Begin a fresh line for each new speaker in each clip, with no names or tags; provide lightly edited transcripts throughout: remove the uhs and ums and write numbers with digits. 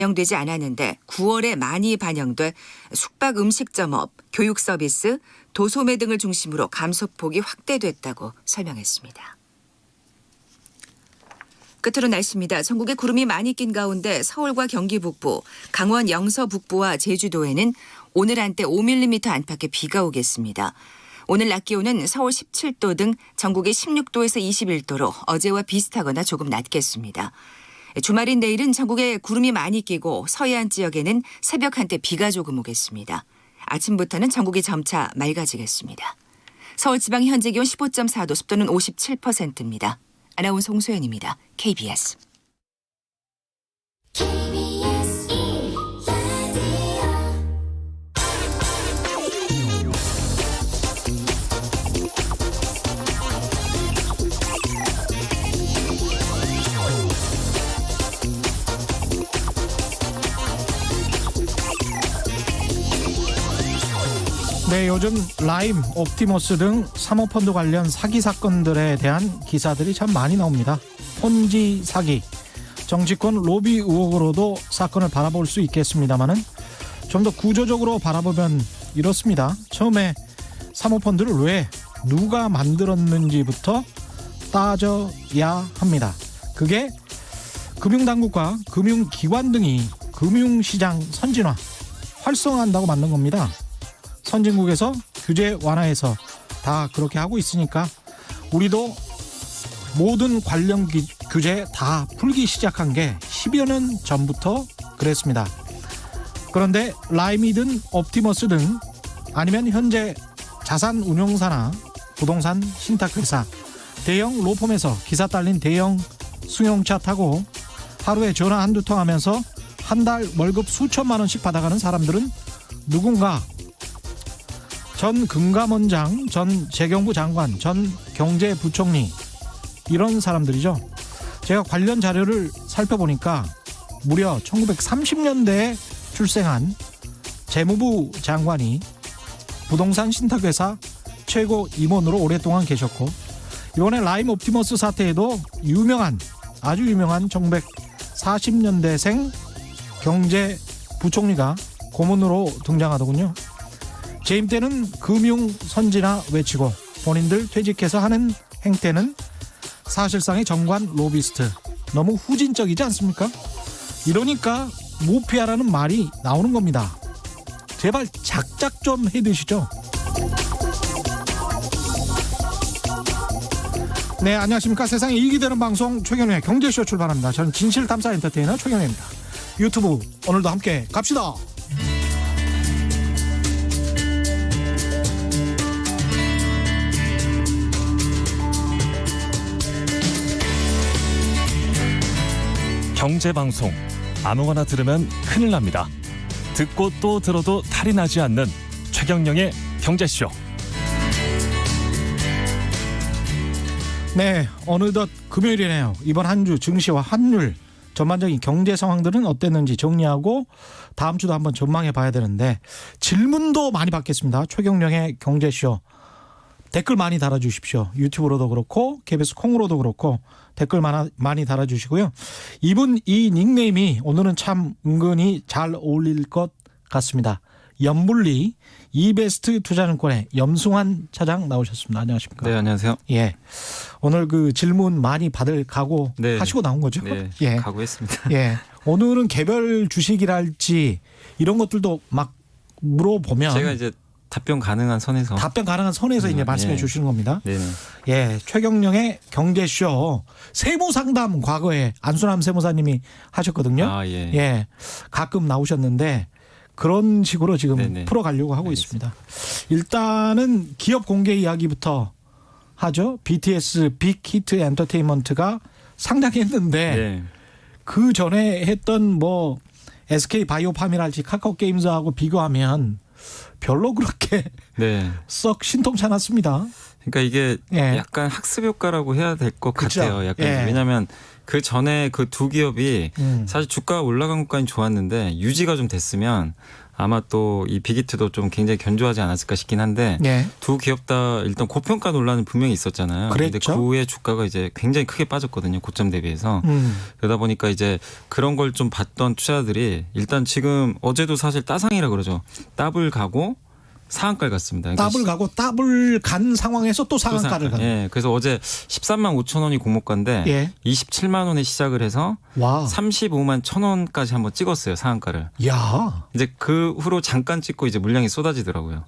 반영되지 않았는데 9월에 많이 반영돼 숙박 음식점업, 교육 서비스, 도소매 등을 중심으로 감소폭이 확대됐다고 설명했습니다. 끝으로 날씨입니다. 전국에 구름이 많이 낀 가운데 서울과 경기 북부, 강원 영서 북부와 제주도에는 오늘 한때 5mm 안팎의 비가 오겠습니다. 오늘 낮 기온은 서울 17도 등 전국이 16도에서 21도로 어제와 비슷하거나 조금 낮겠습니다. 주말인 내일은 전국에 구름이 많이 끼고 서해안 지역에는 새벽 한때 비가 조금 오겠습니다. 아침부터는 전국이 점차 맑아지겠습니다. 서울 지방 현재 기온 15.4도, 습도는 57%입니다. 아나운서 홍소연입니다. KBS.
네, 요즘 라임, 옵티머스 등 사모펀드 관련 사기 사건들에 대한 기사들이 참 많이 나옵니다. 폰지 사기, 정치권 로비 의혹으로도 사건을 바라볼 수 있겠습니다만은 좀 더 구조적으로 바라보면 이렇습니다. 처음에 사모펀드를 왜 누가 만들었는지부터 따져야 합니다. 그게 금융당국과 금융기관 등이 금융시장 선진화, 활성화한다고 만든 겁니다. 선진국에서 규제 완화해서 다 그렇게 하고 있으니까 우리도 모든 관련 규제 다 풀기 시작한 게 10여 년 전부터 그랬습니다. 그런데 라임이든 옵티머스 등 아니면 현재 자산운용사나 부동산 신탁회사, 대형 로펌에서 기사 딸린 대형 승용차 타고 하루에 전화 한두 통 하면서 한 달 월급 수천만 원씩 받아가는 사람들은 누군가? 전 금감원장, 전 재경부 장관, 전 경제부총리 이런 사람들이죠. 제가 관련 자료를 살펴보니까 무려 1930년대에 출생한 재무부 장관이 부동산 신탁회사 최고 임원으로 오랫동안 계셨고 이번에 라임 옵티머스 사태에도 아주 유명한 1940년대생 경제부총리가 고문으로 등장하더군요. 재임 때는 금융 선진화 외치고 본인들 퇴직해서 하는 행태는 사실상의 정관 로비스트. 너무 후진적이지 않습니까? 이러니까 무피하라는 말이 나오는 겁니다. 제발 작작 좀 해드시죠. 네, 안녕하십니까. 세상에 이익이 되는 방송 최경영의 경제쇼 출발합니다. 저는 진실탐사 엔터테이너 최경영입니다. 유튜브 오늘도 함께 갑시다.
경제방송 아무거나 들으면 큰일 납니다. 듣고 또 들어도 탈이 나지 않는 최경영의 경제쇼.
네, 어느덧 금요일이네요. 이번 한 주 증시와 환율 전반적인 경제 상황들은 어땠는지 정리하고 다음 주도 한번 전망해 봐야 되는데 질문도 많이 받겠습니다. 최경영의 경제쇼. 댓글 많이 달아주십시오. 유튜브로도 그렇고 KBS 콩으로도 그렇고 댓글 많이 달아주시고요. 이 닉네임이 오늘은 참 은근히 잘 어울릴 것 같습니다. 염불리 이베스트 투자증권의 염승환 차장 나오셨습니다. 안녕하십니까?
네, 안녕하세요.
예, 오늘 그 질문 많이 받을 각오
네.
하시고 나온 거죠?
네,
예,
각오했습니다.
예, 오늘은 개별 주식이랄지 이런 것들도 막 물어보면
제가 이제 답변 가능한 선에서
이제 말씀해
예.
주시는 겁니다.
네네.
예, 최경영의 경제쇼 세무 상담 과거에 안순남 세무사님이 하셨거든요.
아, 예.
예, 가끔 나오셨는데 그런 식으로 지금
네네.
풀어가려고 하고
알겠습니다.
있습니다. 일단은 기업 공개 이야기부터 하죠. BTS 빅히트 엔터테인먼트가 상장했는데
네.
그 전에 했던 뭐 SK 바이오팜이랄지 카카오 게임즈하고 비교하면 별로 그렇게
네.
썩 신통치 않았습니다.
그러니까 이게
예.
약간 학습 효과라고 해야 될 것
그쵸?
같아요. 약간
예.
왜냐하면 그 전에 그 두 기업이 사실 주가가 올라간 것까지는 좋았는데 유지가 좀 됐으면 아마 또 이 빅히트도 좀 굉장히 견조하지 않았을까 싶긴 한데
예.
두 기업 다 일단 고평가 논란은 분명히 있었잖아요.
그랬죠.
근데 그 후에 주가가 이제 굉장히 크게 빠졌거든요. 고점 대비해서. 그러다 보니까 이제 그런 걸 좀 봤던 투자자들이 일단 지금 어제도 사실 따상이라 그러죠. 더블 가고 상한가를 갔습니다. 그러니까
더블 가고 더블 간 상황에서 또 상한가를 가는.
예, 그래서 어제 13만 5천 원이 공모가인데
예.
27만 원에 시작을 해서
와.
35만 1천 원까지 한번 찍었어요. 상한가를.
야.
이제 그 후로 잠깐 찍고 이제 물량이 쏟아지더라고요.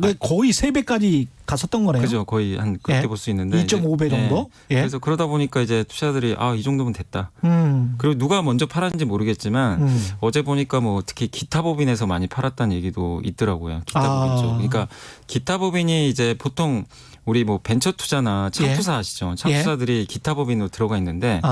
그 거의 3배까지 갔었던 거네요.
그죠. 거의 한 그렇게
예.
볼 수 있는데
2.5배 정도?
예.
예.
그래서 그러다 보니까 이제 투자들이 이 정도면 됐다.
음.
그리고 누가 먼저 팔았는지 모르겠지만 어제 보니까 뭐 특히 기타법인에서 많이 팔았다는 얘기도 있더라고요. 기타법인 쪽. 그러니까 기타법인이 이제 보통 우리 뭐 벤처 투자나 창투사 아시죠? 창투사들이 기타법인으로 들어가 있는데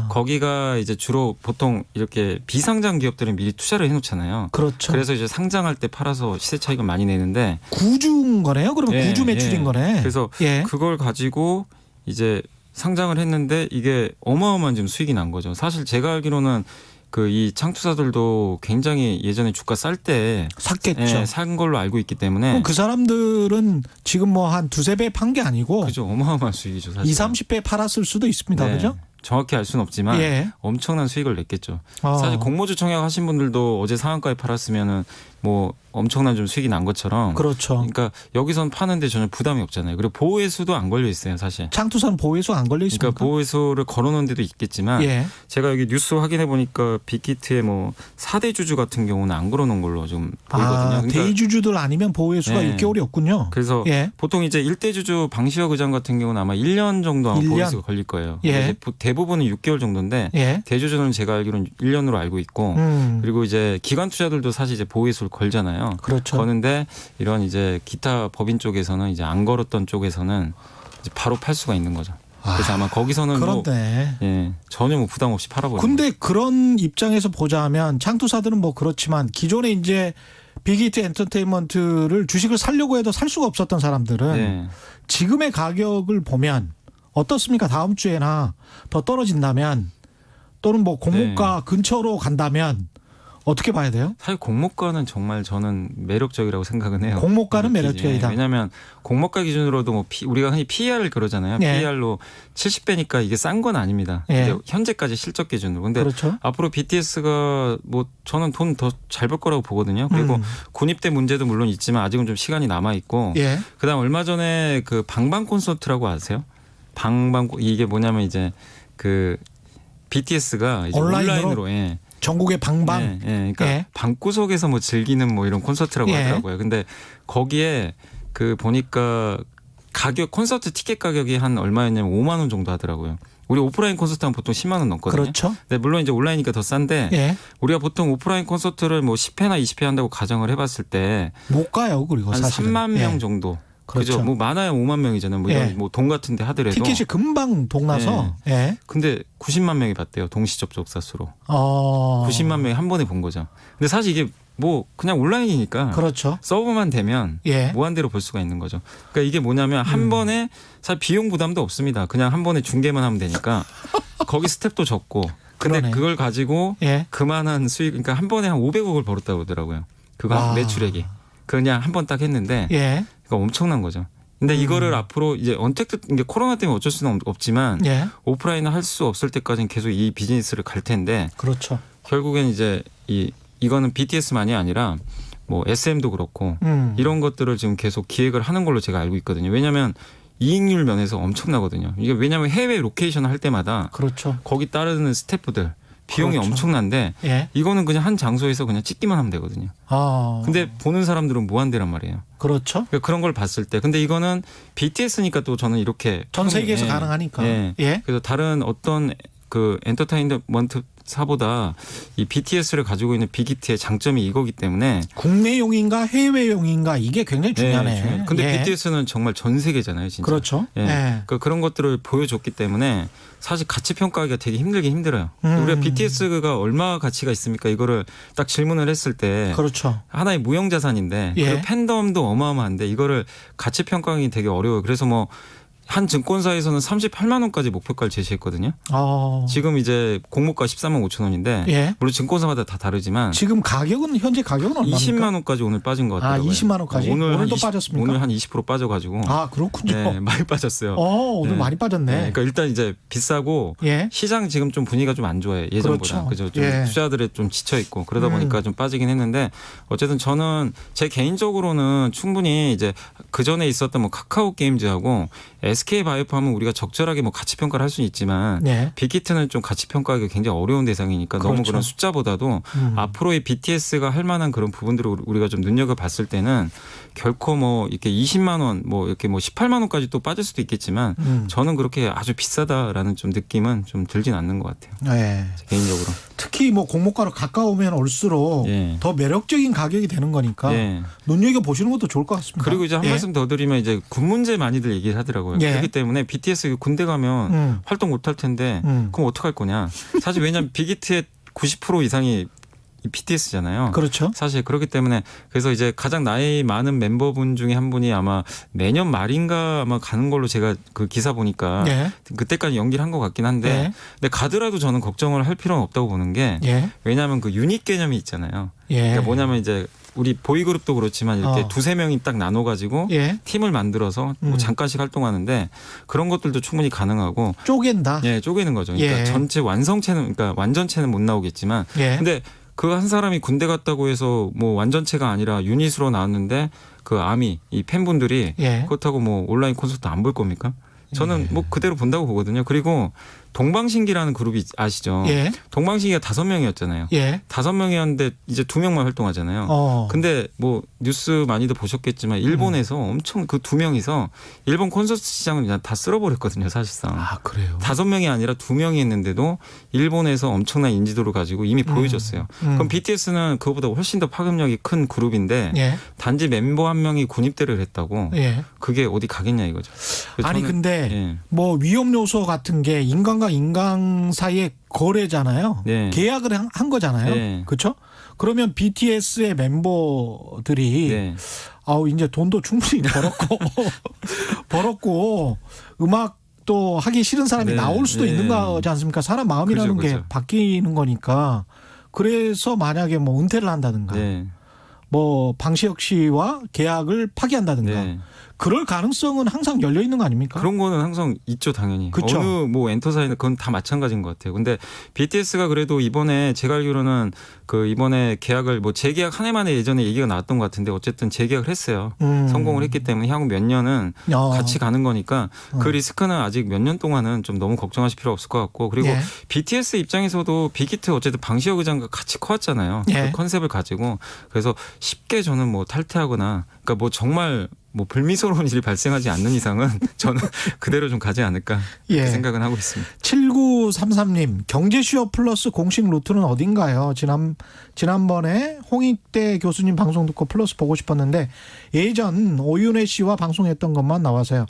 거기가 이제 주로 보통 이렇게 비상장 기업들은 미리 투자를 해놓잖아요.
그렇죠.
그래서 이제 상장할 때 팔아서 시세 차익을 많이 내는데
구주인 거네요. 그러면
예,
구주 매출인
예.
거네.
그래서
예.
그걸 가지고 이제 상장을 했는데 이게 어마어마한 지금 수익이 난 거죠. 사실 제가 알기로는 그 이 창투사들도 굉장히 예전에 주가 쌀 때
샀겠죠.
산 걸로 알고 있기 때문에
그럼 그 사람들은 지금 뭐 한 2~3배 판 게 아니고
그죠. 어마어마한 수익이죠. 사실.
20~30배 팔았을 수도 있습니다.
네.
그죠?
정확히 알 수는 없지만
예.
엄청난 수익을 냈겠죠.
아.
사실 공모주 청약 하신 분들도 어제 상한가에 팔았으면은 뭐 엄청난 좀 수익이 난 것처럼.
그렇죠.
그러니까 여기선 파는데 전혀 부담이 없잖아요. 그리고 보호회수도 안 걸려 있어요, 사실.
창투사는 보호회수 안 걸려 있습니까?
그러니까 보호회수를 걸어놓은 데도 있겠지만
예.
제가 여기 뉴스 확인해 보니까 빅히트의 뭐 4대 주주 같은 경우는 안 걸어놓은 걸로 좀 보이거든요. 그러니까
대주주들 아니면 보호회수가
네.
6개월이 없군요.
그래서
예.
보통 이제 1대 주주 방시혁 의장 같은 경우는 아마 1년 정도 아마
1년?
보호회수가 걸릴 거예요.
예.
근데 대부분은 6개월 정도인데
예.
대주주는 제가 알기로는 1년으로 알고 있고 그리고 이제 기관 투자들도 사실 이제 보호회수를 걸잖아요.
그렇죠.
거는데 이런 이제 기타 법인 쪽에서는 이제 안 걸었던 쪽에서는 이제 바로 팔 수가 있는 거죠. 그래서 아마 거기서는
그런데
전혀 뭐 부담 없이 팔아버리는.
근데 그런 입장에서 보자면 창투사들은 뭐 그렇지만 기존에 이제 빅히트 엔터테인먼트를 주식을 사려고 해도 살 수가 없었던 사람들은
네.
지금의 가격을 보면 어떻습니까? 다음 주에나 더 떨어진다면 또는 뭐 공모가 근처로 간다면 어떻게 봐야 돼요?
사실 공모가는 정말 저는 매력적이라고 생각은 해요.
공모가는 매력적이다.
왜냐하면 공모가 기준으로도 뭐 우리가 흔히 PER을 그러잖아요.
예.
PER로 70배니까 이게 싼 건 아닙니다.
예.
근데 현재까지 실적 기준으로. 근데
그렇죠.
앞으로 BTS가 뭐 저는 돈 더 잘 벌 거라고 보거든요. 그리고 군입대 문제도 물론 있지만 아직은 좀 시간이 남아 있고.
예.
그다음 얼마 전에 그 방방 콘서트라고 아세요? 이게 뭐냐면 이제 그 BTS가 이제 온라인으로 예.
전국의 방방.
예, 예. 그러니까
예.
방구석에서 뭐 즐기는 뭐 이런 콘서트라고
예.
하더라고요. 근데 거기에 그 보니까 가격 콘서트 티켓 가격이 한 얼마였냐면 5만 원 정도 하더라고요. 우리 오프라인 콘서트 하면 보통 10만 원 넘거든요.
그렇죠.
근데 물론 이제 온라인이니까 더 싼데
예.
우리가 보통 오프라인 콘서트를 뭐 10회나 20회 한다고 가정을 해봤을 때
못 가요. 그리고
한
사실은.
3만 명
예.
정도.
그렇죠.
그죠? 뭐 많아야 5만 명이잖아요. 뭐 이런
예.
뭐 돈 같은데 하더라도.
티켓이 금방 동나서. 예.
근데 90만 명이 봤대요. 동시 접속자 수로.
90만
90만 명이 한 번에 본 거죠. 근데 사실 이게 뭐 그냥 온라인이니까
그렇죠.
서버만 되면
예.
무한대로 볼 수가 있는 거죠. 그러니까 이게 뭐냐면 한 번에 사실 비용 부담도 없습니다. 그냥 한 번에 중계만 하면 되니까 거기 스텝도 적고. 근데
그러네.
그걸 가지고
예.
그만한 수익, 그러니까 한 번에 한 500억을 벌었다고 그러더라고요. 그거
와.
매출액이. 그냥 한 번 딱 했는데
예.
그러니까 엄청난 거죠. 근데 이거를 앞으로 이제 언택트 이게 코로나 때문에 어쩔 수는 없지만
예.
오프라인을 할 수 없을 때까지는 계속 이 비즈니스를 갈 텐데
그렇죠.
결국엔 이제 이거는 BTS만이 아니라 뭐 SM도 그렇고 이런 것들을 지금 계속 기획을 하는 걸로 제가 알고 있거든요. 왜냐하면 이익률 면에서 엄청나거든요. 이게 왜냐하면 해외 로케이션을 할 때마다
그렇죠.
거기 따르는 스태프들 비용이
그렇죠.
엄청난데
예.
이거는 그냥 한 장소에서 그냥 찍기만 하면 되거든요. 근데 보는 사람들은 무한대란 말이에요.
그렇죠.
그러니까 그런 걸 봤을 때 근데 이거는 BTS니까 또 저는 이렇게
전 세계에서
예.
가능하니까.
예.
예.
그래서 다른 어떤 그 엔터테인먼트 사보다 이 BTS를 가지고 있는 빅히트의 장점이 이거기 때문에
국내용인가 해외용인가 이게 굉장히 중요하네.
중요해요. 근데
예.
BTS는 정말 전 세계잖아요, 진짜.
그렇죠.
예.
예.
그러니까 그런 것들을 보여줬기 때문에 사실 가치 평가하기가 되게 힘들어요. 우리가 BTS가 얼마 가치가 있습니까? 이거를 딱 질문을 했을 때
그렇죠.
하나의 무형 자산인데
예.
그 팬덤도 어마어마한데 이거를 가치 평가하기 되게 어려워요. 그래서 뭐 한 증권사에서는 38만 원까지 목표가를 제시했거든요. 지금 이제 공모가 13만 5천 원인데
예.
물론 증권사마다 다 다르지만
지금 가격은 현재 가격은 얼마입니까?
20만 원까지 오늘 빠진 것 같더라고요.
20만 원까지? 오늘도 빠졌습니까?
오늘 한 20% 빠져가지고.
그렇군요.
네, 많이 빠졌어요.
오늘
네.
많이 빠졌네.
네, 그러니까 일단 이제 비싸고
예.
시장 지금 좀 분위기가 좀 안 좋아요. 예전보다.
그렇죠.
그죠? 좀
예.
투자들에 좀 지쳐 있고 그러다 보니까 좀 빠지긴 했는데 어쨌든 저는 제 개인적으로는 충분히 이제 그 전에 있었던 뭐 카카오 게임즈하고 SK 바이오팜은 우리가 적절하게 뭐 가치 평가를 할 수는 있지만
네.
빅히트는 좀 가치 평가하기 굉장히 어려운 대상이니까 너무
그렇죠.
그런 숫자보다도 앞으로의 BTS가 할 만한 그런 부분들을 우리가 좀 눈여겨봤을 때는 결코 뭐 이렇게 20만 원 뭐 이렇게 뭐 18만 원까지 또 빠질 수도 있겠지만 저는 그렇게 아주 비싸다라는 좀 느낌은 좀 들진 않는 것 같아요.
네.
개인적으로.
특히 뭐 공모가로 가까우면 올수록
예.
더 매력적인 가격이 되는 거니까
예.
눈여겨 보시는 것도 좋을 것 같습니다.
그리고 이제 한
예.
말씀 더 드리면 이제 군 문제 많이들 얘기를 하더라고요.
예.
그렇기 때문에 BTS 군대 가면 활동 못 할 텐데 그럼 어떡할 거냐. 사실 왜냐하면 빅히트의 90% 이상이 이 BTS잖아요.
그렇죠.
사실 그렇기 때문에 그래서 이제 가장 나이 많은 멤버분 중에 한 분이 아마 내년 말인가 아마 가는 걸로 제가 그 기사 보니까
예.
그때까지 연기를 한 것 같긴 한데
예.
근데 가더라도 저는 걱정을 할 필요는 없다고 보는 게
예.
왜냐하면 그 유닛 개념이 있잖아요.
예.
그러니까 뭐냐면 이제 우리 보이그룹도 그렇지만 이렇게 두세 명이 딱 나눠가지고
예.
팀을 만들어서 뭐 잠깐씩 활동하는데 그런 것들도 충분히 가능하고
쪼갠다.
예, 쪼개는 거죠. 그러니까
예.
전체 완성체는 그러니까 완전체는 못 나오겠지만
예.
근데 그 한 사람이 군대 갔다고 해서 뭐 완전체가 아니라 유닛으로 나왔는데 그 아미 이 팬분들이
예.
그렇다고 뭐 온라인 콘서트 안 볼 겁니까? 저는 뭐 그대로 본다고 보거든요. 그리고 동방신기라는 그룹이 아시죠?
예.
동방신기가 5명이었잖아요.
예.
5명이었는데 이제 2명만 활동하잖아요. 근데 뭐 뉴스 많이들 보셨겠지만 일본에서 엄청 그 2명이서 일본 콘서트 시장을 그냥 다 쓸어버렸거든요, 사실상.
그래요.
5명이 아니라 2명이 했는데도 일본에서 엄청난 인지도를 가지고 이미 보여줬어요. 그럼 BTS는 그거보다 훨씬 더 파급력이 큰 그룹인데
예.
단지 멤버 한 명이 군입대를 했다고
예.
그게 어디 가겠냐 이거죠. 그래서
아니
저는
근데
예.
뭐 위험 요소 같은 게 인간과 인간 사이의 거래잖아요.
네.
계약을 한 거잖아요.
네.
그렇죠? 그러면 BTS의 멤버들이
네.
이제 돈도 충분히 벌었고 음악도 하기 싫은 사람이
네.
나올 수도
네.
있는 거지 않습니까? 사람 마음이라는
그죠,
게
그죠.
바뀌는 거니까. 그래서 만약에 뭐 은퇴를 한다든가
네.
뭐 방시혁 씨와 계약을 파기한다든가
네.
그럴 가능성은 항상 열려 있는 거 아닙니까?
그런 거는 항상 있죠, 당연히.
그쵸.
어느 뭐 엔터사이는 그건 다 마찬가지인 것 같아요. 근데 BTS가 그래도 이번에 제가 알기로는 그 이번에 계약을 뭐 재계약 한 해 만에 예전에 얘기가 나왔던 것 같은데 어쨌든 재계약을 했어요. 성공을 했기 때문에 향후 몇 년은 같이 가는 거니까 그 리스크는 아직 몇 년 동안은 좀 너무 걱정하실 필요 없을 것 같고 그리고
예.
BTS 입장에서도 빅히트 어쨌든 방시혁 의장과 같이 커왔잖아요.
예.
그 컨셉을 가지고 그래서 쉽게 저는 뭐 탈퇴하거나 그러니까 뭐 정말 뭐 불미스러운 일이 발생하지 않는 이상은 저는 그대로 좀 가지 않을까
예.
생각은 하고 있습니다.
7933님 경제쇼 플러스 공식 루트는 어딘가요? 지난번에 홍익대 교수님 방송 듣고 플러스 보고 싶었는데 예전 오윤혜 씨와 방송했던 것만 나와서요.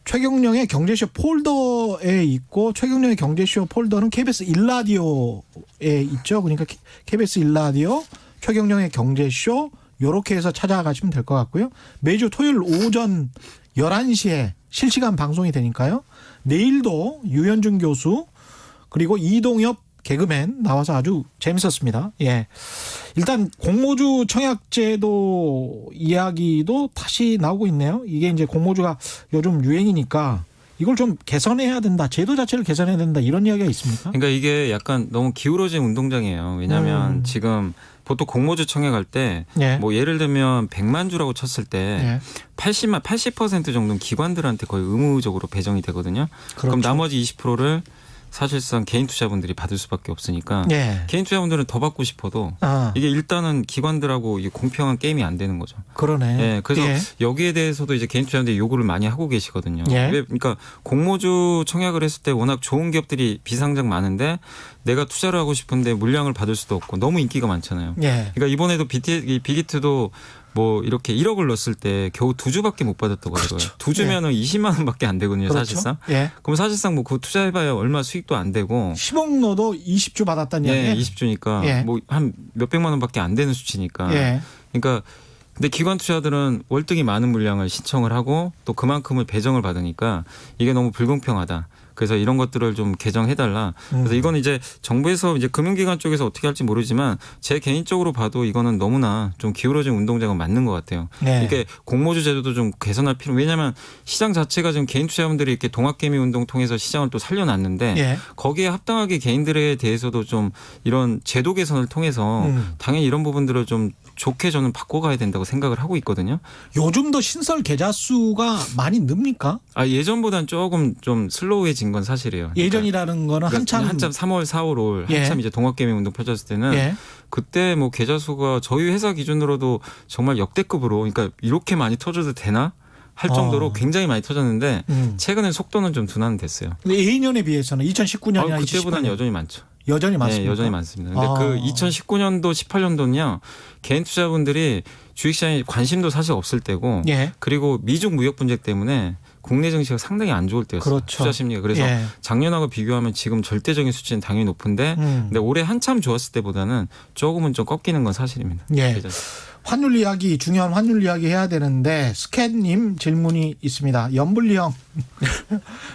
최경령의 경제쇼 폴더에 있고 최경령의 경제쇼 폴더는 KBS 1라디오에 있죠. 그러니까 KBS 1라디오 최경령의 경제쇼 요렇게 해서 찾아가시면 될 것 같고요. 매주 토요일 오전 11시에 실시간 방송이 되니까요. 내일도 유현준 교수 그리고 이동엽 개그맨 나와서 아주 재밌었습니다. 예. 일단 공모주 청약제도 이야기도 다시 나오고 있네요. 이게 이제 공모주가 요즘 유행이니까 이걸 좀 개선해야 된다. 제도 자체를 개선해야 된다. 이런 이야기가 있습니까?
그러니까 이게 약간 너무 기울어진 운동장이에요. 왜냐하면 지금 보통 공모주 청약할 때 뭐 예를 들면 100만 주라고 쳤을 때 80% 정도는 기관들한테 거의 의무적으로 배정이 되거든요.
그렇죠.
그럼 나머지 20%를 사실상 개인 투자분들이 받을 수밖에 없으니까 개인 투자분들은 더 받고 싶어도 이게 일단은 기관들하고 이게 공평한 게임이 안 되는 거죠.
그러네.
네, 그래서 여기에 대해서도 이제 개인 투자분들이 요구를 많이 하고 계시거든요. 그러니까 공모주 청약을 했을 때 워낙 좋은 기업들이 비상장 많은데 내가 투자를 하고 싶은데 물량을 받을 수도 없고 너무 인기가 많잖아요. 그러니까 이번에도 빅히트도 뭐 이렇게 1억을 넣었을 때 겨우 2주밖에 못 받았다고 하더라고요. 2주면은 20만 원밖에 안 되거든요,
그렇죠.
사실상. 그럼 사실상 뭐 그거 투자해봐야 얼마 수익도 안 되고.
10억 넣어도 20주 받았다는 이야기예요.
20주니까 뭐 한 몇백만 원밖에 안 되는 수치니까. 그러니까 근데 기관 투자들은 월등히 많은 물량을 신청을 하고 또 그만큼을 배정을 받으니까 이게 너무 불공평하다. 그래서 이런 것들을 좀 개정해달라. 그래서 이거는 이제 정부에서 이제 금융기관 쪽에서 어떻게 할지 모르지만 제 개인적으로 봐도 이거는 너무나 좀 기울어진 운동장은 맞는 것 같아요.
네.
이게 공모주 제도도 좀 개선할 필요. 왜냐하면 시장 자체가 지금 개인 투자자분들이 이렇게 동학개미 운동 통해서 시장을 또 살려놨는데
예.
거기에 합당하게 개인들에 대해서도 좀 이런 제도 개선을 통해서 당연히 이런 부분들을 좀 좋게 저는 바꿔가야 된다고 생각을 하고 있거든요.
요즘도 신설 계좌 수가 많이 늡니까?
예전보다는 조금 좀 슬로우해진 건 사실이에요.
예전이라는 거는 한참
3월, 4월, 5월
예.
한참 이제 동학개미 운동 펼쳤을 때는
예.
그때 뭐 계좌 수가 저희 회사 기준으로도 정말 역대급으로 그러니까 이렇게 많이 터져도 되나 할 정도로 굉장히 많이 터졌는데 최근에 속도는 좀 둔화는 됐어요.
근데 예년에 비해서는 2019년이나
그때보다는 여전히 많죠.
여전히 많습니다.
네, 여전히 많습니다. 근데 그 2019년도, 18년도는요. 개인 투자분들이 주식시장에 관심도 사실 없을 때고
예.
그리고 미중 무역 분쟁 때문에 국내 증시가 상당히 안 좋을 때였어요.
그렇죠.
투자 심리가. 그래서
예.
작년하고 비교하면 지금 절대적인 수치는 당연히 높은데 근데 올해 한참 좋았을 때보다는 조금은 좀 꺾이는 건 사실입니다.
예.
계좌.
환율 이야기, 중요한 환율 이야기 해야 되는데 스캔님 질문이 있습니다. 연불리형.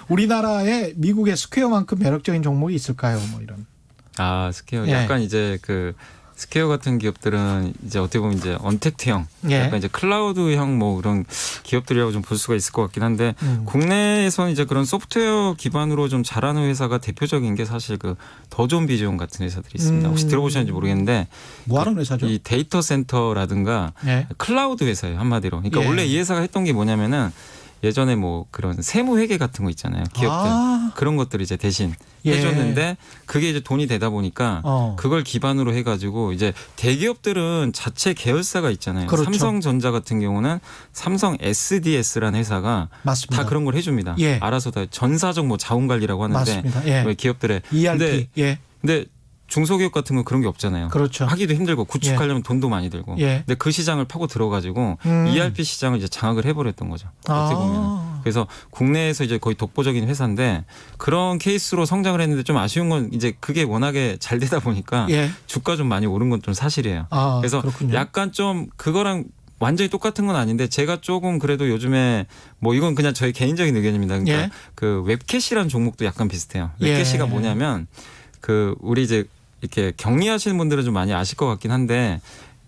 우리나라에 미국의 스퀘어만큼 매력적인 종목이 있을까요? 뭐 이런.
스퀘어.
예.
약간 이제 그 스퀘어 같은 기업들은 이제 어떻게 보면 이제 언택트형,
예.
약간 이제 클라우드형 뭐 그런 기업들이라고 좀 볼 수가 있을 것 같긴 한데 국내에서는 이제 그런 소프트웨어 기반으로 좀 잘하는 회사가 대표적인 게 사실 그 더존 비전 같은 회사들이 있습니다. 혹시 들어보셨는지 모르겠는데
뭐 하는 회사죠?
이 데이터 센터라든가
예.
클라우드 회사예요, 한마디로. 그러니까
예.
원래 이 회사가 했던 게 뭐냐면은 예전에 뭐 그런 세무 회계 같은 거 있잖아요. 기업들. 그런 것들 이제 대신
예.
해줬는데 그게 이제 돈이 되다 보니까 그걸 기반으로 해가지고 이제 대기업들은 자체 계열사가 있잖아요.
그렇죠.
삼성전자 같은 경우는 삼성 SDS라는 회사가
맞습니다.
다 그런 걸 해줍니다.
예.
알아서 다 전사적 뭐 자원관리라고 하는데
맞습니다. 예.
왜 기업들의
ERP.
근데 중소기업 같은 건 그런 게 없잖아요.
그렇죠.
하기도 힘들고 구축하려면 돈도 많이 들고.
예.
근데 그 시장을 파고 들어가지고 ERP 시장을 이제 장악을 해버렸던 거죠. 어떻게 보면. 그래서 국내에서 이제 거의 독보적인 회사인데 그런 케이스로 성장을 했는데 좀 아쉬운 건 이제 그게 워낙에 잘 되다 보니까
예.
주가 좀 많이 오른 건 좀 사실이에요. 그래서
그렇군요.
약간 좀 그거랑 완전히 똑같은 건 아닌데 제가 조금 그래도 요즘에 뭐 이건 그냥 저의 개인적인 의견입니다. 그러니까
예.
그 웹캐시라는 종목도 약간 비슷해요.
예.
웹캐시가 뭐냐면 그 우리 이제 이렇게 격리하시는 분들은 좀 많이 아실 것 같긴 한데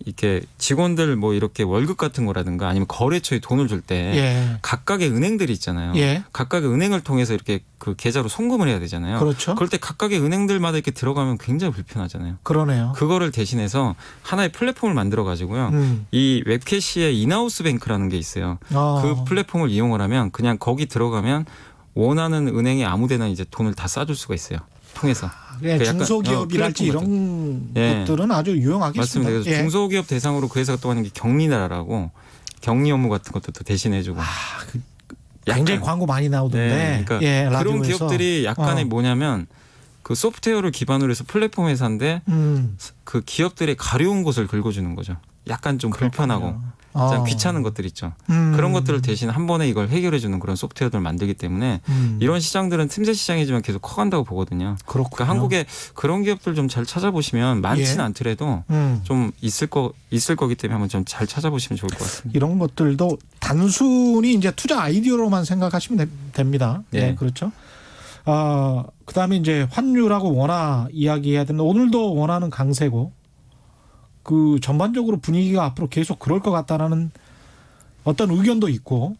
이렇게 직원들 뭐 이렇게 월급 같은 거라든가 아니면 거래처에 돈을 줄 때
예.
각각의 은행들이 있잖아요.
예.
각각의 은행을 통해서 이렇게 그 계좌로 송금을 해야 되잖아요.
그렇죠.
그럴 때 각각의 은행들마다 이렇게 들어가면 굉장히 불편하잖아요.
그러네요.
그거를 대신해서 하나의 플랫폼을 만들어 가지고요. 이 웹캐시의 인하우스 뱅크라는 게 있어요. 그 플랫폼을 이용을 하면 그냥 거기 들어가면 원하는 은행에 아무데나 이제 돈을 다 쏴줄 수가 있어요. 통해서.
예,
그 약간,
중소기업이랄지
플랫폼
이런
예.
것들은 아주 유용하겠습니다.
맞습니다. 그래서
예.
중소기업 대상으로 그 회사가 또 하는 게 격리나라라고 격리 업무 같은 것도 또 대신해주고.
굉장히 광고 많이 나오던데.
네, 그러니까
예,
그런
라디오에서.
기업들이 약간의 뭐냐면 그 소프트웨어를 기반으로 해서 플랫폼 회사인데 그 기업들의 가려운 곳을 긁어주는 거죠. 약간 좀 불편하고 좀 귀찮은 것들 있죠. 그런 것들을 대신 한 번에 이걸 해결해 주는 그런 소프트웨어들을 만들기 때문에 이런 시장들은 틈새 시장이지만 계속 커간다고 보거든요.
그렇군요.
그러니까 한국에 그런 기업들 좀 잘 찾아보시면 많지는
예.
않더라도 좀 있을 거기 때문에 한번 좀 잘 찾아보시면 좋을 것 같습니다.
이런 것들도 단순히 이제 투자 아이디어로만 생각하시면 됩니다. 네,
네.
그렇죠. 그다음에 이제 환율하고 원화 이야기해야 되는데 오늘도 원화는 강세고 그 전반적으로 분위기가 앞으로 계속 그럴 것 같다라는 어떤 의견도 있고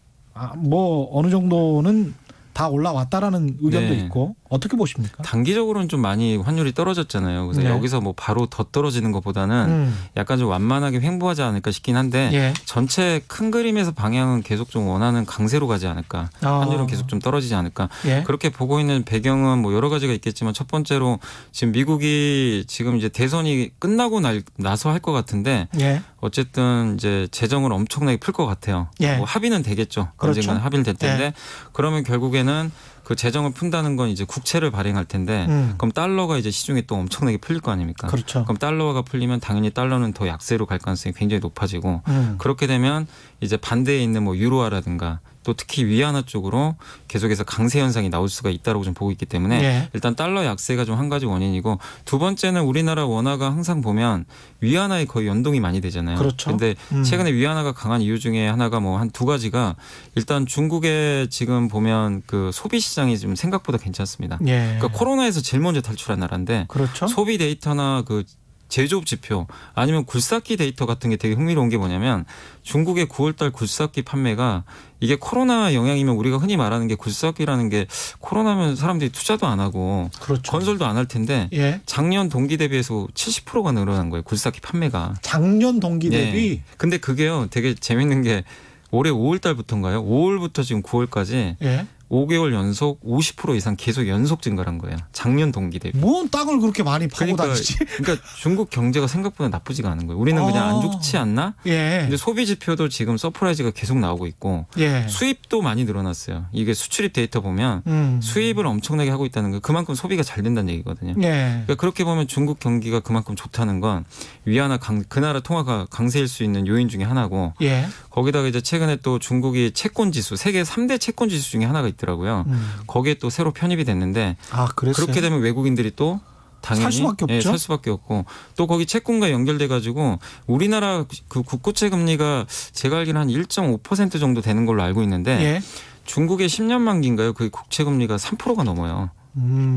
뭐 어느 정도는 다 올라왔다라는 의견도
네.
있고 어떻게 보십니까?
단기적으로는 좀 많이 환율이 떨어졌잖아요. 그래서
네.
여기서 뭐 바로 더 떨어지는 것보다는 약간 좀 완만하게 횡보하지 않을까 싶긴 한데
예.
전체 큰 그림에서 방향은 계속 좀 원하는 강세로 가지 않을까. 환율은 계속 좀 떨어지지 않을까.
예.
그렇게 보고 있는 배경은 뭐 여러 가지가 있겠지만 첫 번째로 지금 미국이 지금 이제 대선이 끝나고 나서 할 것 같은데
예.
어쨌든 이제 재정을 엄청나게 풀 것 같아요.
예.
뭐 합의는 되겠죠.
그렇죠.
언젠간 합의는 될 텐데 그러면 결국에는 그 재정을 푼다는 건 이제 국채를 발행할 텐데 그럼 달러가 이제 시중에 또 엄청나게 풀릴 거 아닙니까?
그렇죠.
그럼 달러가 풀리면 당연히 달러는 더 약세로 갈 가능성이 굉장히 높아지고 그렇게 되면 이제 반대에 있는 뭐 유로화라든가 또 특히 위안화 쪽으로 계속해서 강세 현상이 나올 수가 있다고 좀 보고 있기 때문에
예.
일단 달러 약세가 좀 한 가지 원인이고 두 번째는 우리나라 원화가 항상 보면 위안화에 거의 연동이 많이 되잖아요.
그렇죠.
근데 최근에 위안화가 강한 이유 중에 하나가 뭐 한 두 가지가 일단 중국에 지금 보면 그 소비 시장이 좀 생각보다 괜찮습니다.
예.
그러니까 코로나에서 제일 먼저 탈출한 나라인데
그렇죠.
소비 데이터나 그 제조업 지표 아니면 굴삭기 데이터 같은 게 되게 흥미로운 게 뭐냐면 중국의 9월달 굴삭기 판매가 이게 코로나 영향이면 우리가 흔히 말하는 게 굴삭기라는 게 코로나면 사람들이 투자도 안 하고
그렇죠.
건설도 안 할 텐데
예.
작년 동기 대비해서 70%가 늘어난 거예요. 굴삭기 판매가.
작년 동기
네.
대비
근데 그게요 되게 재밌는 게 올해 5월 달부터인가요? 5월부터 지금 9월까지
예.
5개월 연속 50% 이상 계속 연속 증가한 거예요. 작년 동기 대비.
뭔 땅을 그렇게 많이 파고 다니지?
그러니까 중국 경제가 생각보다 나쁘지가 않은 거예요. 우리는 그냥 안 좋지 않나?
예.
근데 소비 지표도 지금 서프라이즈가 계속 나오고 있고
예.
수입도 많이 늘어났어요. 이게 수출입 데이터 보면 수입을 엄청나게 하고 있다는 거 그만큼 소비가 잘 된다는 얘기거든요.
예.
그러니까 그렇게 보면 중국 경기가 그만큼 좋다는 건 위안화 그 나라 통화가 강세일 수 있는 요인 중에 하나고
예.
거기다가 이제 최근에 또 중국이 채권 지수 세계 3대 채권 지수 중에 하나가 있더라고요. 거기에 또 새로 편입이 됐는데
아, 그랬어요.
그렇게 되면 외국인들이 또 당연히
살 수밖에 없죠.
예, 살 수밖에 없고 또 거기 채권과 연결돼 가지고 우리나라 그 국고채 금리가 제가 알기로는 한 1.5% 정도 되는 걸로 알고 있는데
예.
중국의 10년 만기인가요? 그 국채 금리가 3%가 넘어요.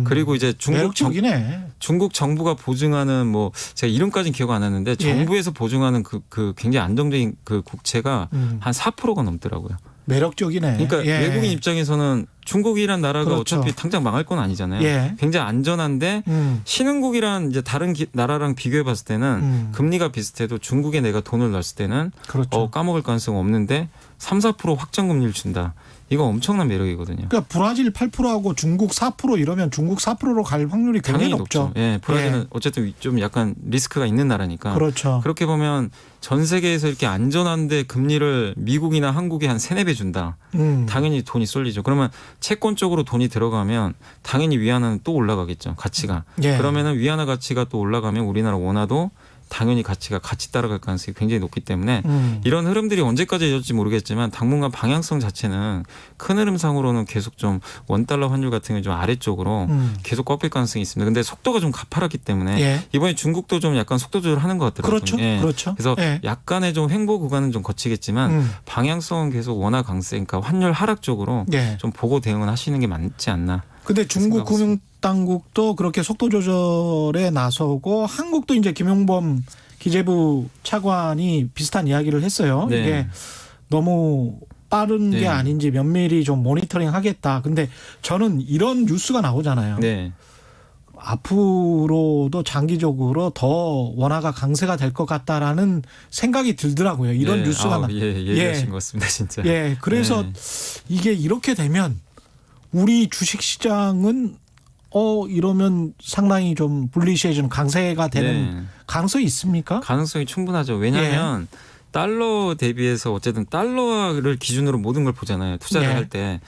그리고 이제
매력적이네.
중국 정부가 보증하는 뭐 제가 이름까지는 기억 안 나는데 정부에서 보증하는 그 굉장히 안정적인 그 국채가 한 4%가 넘더라고요.
매력적이네.
그러니까
예.
외국인 입장에서는 중국이란 나라가
그렇죠.
어차피 당장 망할 건 아니잖아요.
예.
굉장히 안전한데 신흥국이란 이제 다른 나라랑 비교해 봤을 때는 금리가 비슷해도 중국에 내가 돈을 넣었을 때는
그렇죠.
까먹을 가능성 없는데 3, 4% 확정 금리를 준다. 이거 엄청난 매력이거든요.
그러니까 브라질 8%하고 중국 4% 이러면 중국 4%로 갈 확률이 굉장히
당연히
높죠.
높죠. 예, 브라질은
예.
어쨌든 좀 약간 리스크가 있는 나라니까.
그렇죠.
그렇게 보면 전 세계에서 이렇게 안전한데 금리를 미국이나 한국이 한 3, 4배 준다. 당연히 돈이 쏠리죠. 그러면 채권 쪽으로 돈이 들어가면 당연히 위안화는 또 올라가겠죠. 가치가.
예.
그러면은 위안화 가치가 또 올라가면 우리나라 원화도 당연히 가치가 같이 따라갈 가능성이 굉장히 높기 때문에 이런 흐름들이 언제까지 이어질지 모르겠지만 당분간 방향성 자체는 큰 흐름상으로는 계속 좀 원달러 환율 같은 경우 좀 아래쪽으로 계속 꺾일 가능성이 있습니다. 근데 속도가 좀 가파랐기 때문에
예.
이번에 중국도 좀 약간 속도 조절하는 것 같더라고요.
그렇죠.
예.
그렇죠.
그래서
예.
약간의 좀 횡보 구간은 좀 거치겠지만 방향성은 계속 원화 강세, 그러니까 환율 하락 쪽으로
예.
좀 보고 대응을 하시는 게 맞지 않나.
근데 중국
생각하고 있습니다.
금융당국도 그렇게 속도 조절에 나서고 한국도 이제 김용범 기재부 차관이 비슷한 이야기를 했어요.
네.
이게 너무 빠른 게
네.
아닌지 면밀히 좀 모니터링 하겠다. 근데 저는 이런 뉴스가 나오잖아요.
네.
앞으로도 장기적으로 더 원화가 강세가 될 것 같다라는 생각이 들더라고요. 이런
예.
뉴스가
얘기하신 것 같습니다, 진짜.
예, 그래서
네.
이게 이렇게 되면 우리 주식 시장은 이러면 상당히 좀 불리시해지는 강세가 되는
네.
가능성이 있습니까?
가능성이 충분하죠. 왜냐하면 달러 대비해서 어쨌든 달러를 기준으로 모든 걸 보잖아요. 투자를
예.
할 때.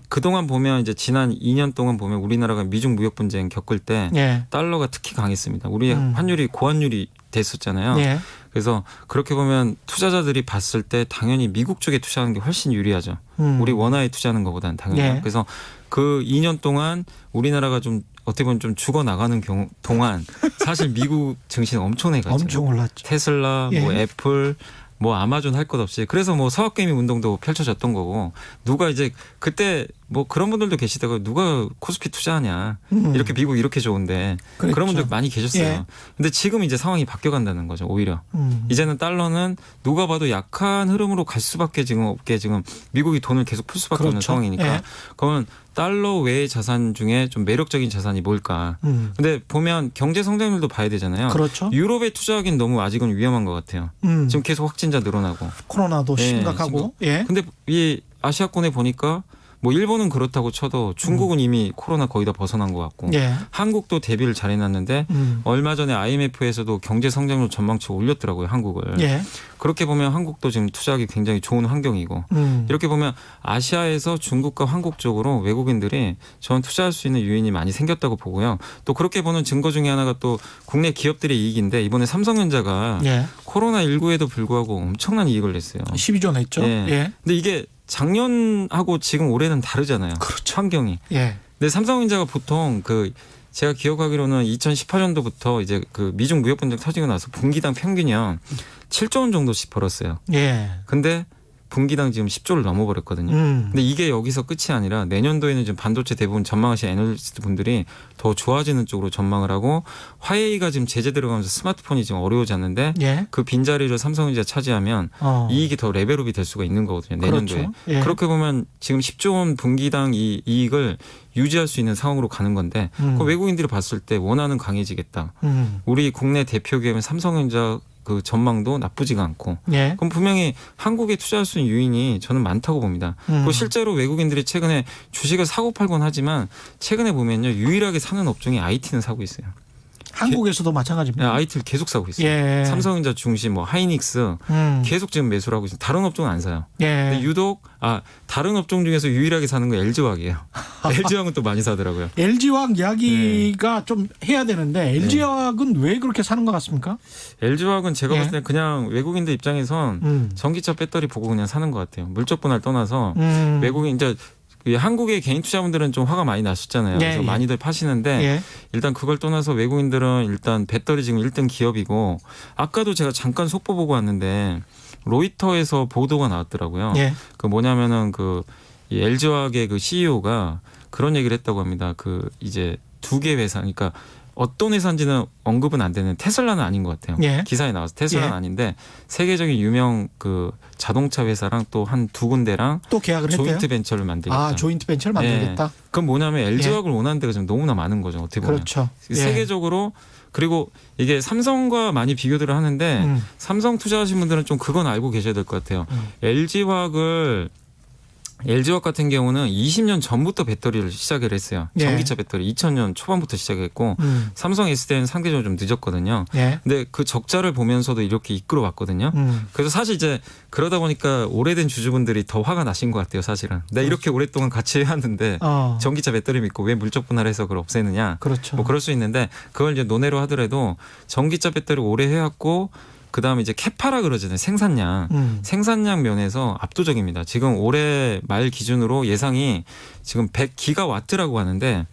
그동안 보면 이제 지난 2년 동안 보면 우리나라가 미중 무역 분쟁 겪을 때
예.
달러가 특히 강했습니다. 우리 환율이 고환율이 됐었잖아요.
예.
그래서 그렇게 보면 투자자들이 봤을 때 당연히 미국 쪽에 투자하는 게 훨씬 유리하죠. 우리 원화에 투자하는 것보다는 당연히.
예.
그래서 그 2년 동안 우리나라가 좀 어떻게 보면 좀 죽어나가는 동안 사실 미국 증시는 엄청나게 갔죠.
엄청 올랐죠.
테슬라,
예.
뭐 애플, 뭐 아마존 할 것 없이 그래서 뭐 서학개미 운동도 펼쳐졌던 거고 누가 이제 그때 뭐 그런 분들도 계시다고 누가 코스피 투자하냐 이렇게 미국 이렇게 좋은데
그랬죠.
그런 분들 많이 계셨어요.
예.
근데 지금 이제 상황이 바뀌어간다는 거죠. 오히려 이제는 달러는 누가 봐도 약한 흐름으로 갈 수밖에 지금 없게 지금 미국이 돈을 계속 풀 수밖에 없는
그렇죠.
상황이니까
예.
그러면 달러 외의 자산 중에 좀 매력적인 자산이 뭘까? 근데 보면 경제 성장률도 봐야 되잖아요.
그렇죠.
유럽에 투자하기는 너무 아직은 위험한 것 같아요. 지금 계속 확진자 늘어나고.
코로나도
예,
심각하고. 예.
근데 이 아시아권에 보니까 뭐 일본은 그렇다고 쳐도 중국은 이미 코로나 거의 다 벗어난 것 같고
예.
한국도 대비를 잘해놨는데 얼마 전에 IMF에서도 경제 성장률 전망치 올렸더라고요, 한국을.
예.
그렇게 보면 한국도 지금 투자하기 굉장히 좋은 환경이고 이렇게 보면 아시아에서 중국과 한국 쪽으로 외국인들이 저는 투자할 수 있는 요인이 많이 생겼다고 보고요. 또 그렇게 보는 증거 중에 하나가 또 국내 기업들의 이익인데 이번에 삼성전자가
예.
코로나19에도 불구하고 엄청난 이익을 냈어요.
12조 냈죠.
예.
예.
근데 이게 작년하고 지금 올해는 다르잖아요.
그렇죠.
환경이.
예.
근데 삼성전자가 보통 제가 기억하기로는 2018년도부터 이제 그 미중 무역 분쟁 터지고 나서 분기당 평균이 7조 원 정도씩 벌었어요.
예.
근데 분기당 지금 10조를 넘어버렸거든요. 근데 이게 여기서 끝이 아니라 내년도에는 지금 반도체 대부분 전망하신 애널리스트 분들이 더 좋아지는 쪽으로 전망을 하고 화웨이가 지금 제재 들어가면서 스마트폰이 지금 어려워졌는데
예.
그 빈자리를 삼성전자 차지하면 이익이 더 레벨업이 될 수가 있는 거거든요. 내년도에.
그렇죠. 예.
그렇게 보면 지금 10조 원 분기당 이 이익을 유지할 수 있는 상황으로 가는 건데 그 외국인들이 봤을 때 원화는 강해지겠다. 우리 국내 대표 기업인 삼성전자 그 전망도 나쁘지가 않고
예.
그럼 분명히 한국에 투자할 수 있는 요인이 저는 많다고 봅니다. 그리고 실제로 외국인들이 최근에 주식을 사고 팔곤 하지만 최근에 보면요 유일하게 사는 업종이 IT는 사고 있어요.
한국에서도 마찬가지입니다.
IT를 계속 사고 있어요.
예.
삼성전자 중심 뭐 하이닉스 계속 지금 매수를 하고 있어요. 다른 업종은 안 사요.
예.
근데 유독 다른 업종 중에서 유일하게 사는 건 LG화학이에요. LG화학은 또 많이 사더라고요.
LG화학 이야기가 좀 해야 되는데 LG화학은 왜 그렇게 사는 것 같습니까?
LG화학은 제가
예.
봤을 때 그냥 외국인들 입장에선 전기차 배터리 보고 그냥 사는 것 같아요. 물적 분할 떠나서 외국인 이제 한국의 개인 투자분들은 좀 화가 많이 나셨잖아요.
예,
그래서
예.
많이들 파시는데
예.
일단 그걸 떠나서 외국인들은 일단 배터리 지금 1등 기업이고 아까도 제가 잠깐 속보 보고 왔는데 로이터에서 보도가 나왔더라고요.
예.
그 뭐냐면은 이 LG화학의 그 CEO가 그런 얘기를 했다고 합니다. 이제 두 개 회사, 그러니까 어떤 회사인지는 언급은 안 되는 테슬라는 아닌 것 같아요.
예.
기사에 나와서 테슬라는
예.
아닌데 세계적인 유명 자동차 회사랑 또 한 두 군데랑
또 계약을 했대요.
조인트 벤처를 만들겠다.
조인트 벤처를 만들겠다.
그건 뭐냐면 LG화학을 원하는 데가 지금 너무나 많은 거죠. 어떻게 보면.
그렇죠. 예.
세계적으로 그리고 이게 삼성과 많이 비교들을 하는데 삼성 투자하신 분들은 좀 그건 알고 계셔야 될 것 같아요. LG화학 같은 경우는 20년 전부터 배터리를 시작을 했어요.
예.
전기차 배터리 2000년 초반부터 시작했고 삼성 S대는 상대적으로 좀 늦었거든요.
예.
근데 그 적자를 보면서도 이렇게 이끌어왔거든요. 그래서 사실 이제 그러다 보니까 오래된 주주분들이 더 화가 나신 것 같아요. 사실은. 내가 이렇게 오랫동안 같이 해왔는데 전기차 배터리 믿고 왜 물적 분할해서 그걸 없애느냐.
그렇죠.
뭐 그럴 수 있는데 그걸 이제 논외로 하더라도 전기차 배터리 오래 해왔고 그다음에 이제 캐파라 그러잖아요. 생산량 면에서 압도적입니다. 지금 올해 말 기준으로 예상이 지금 100기가와트라고 하는데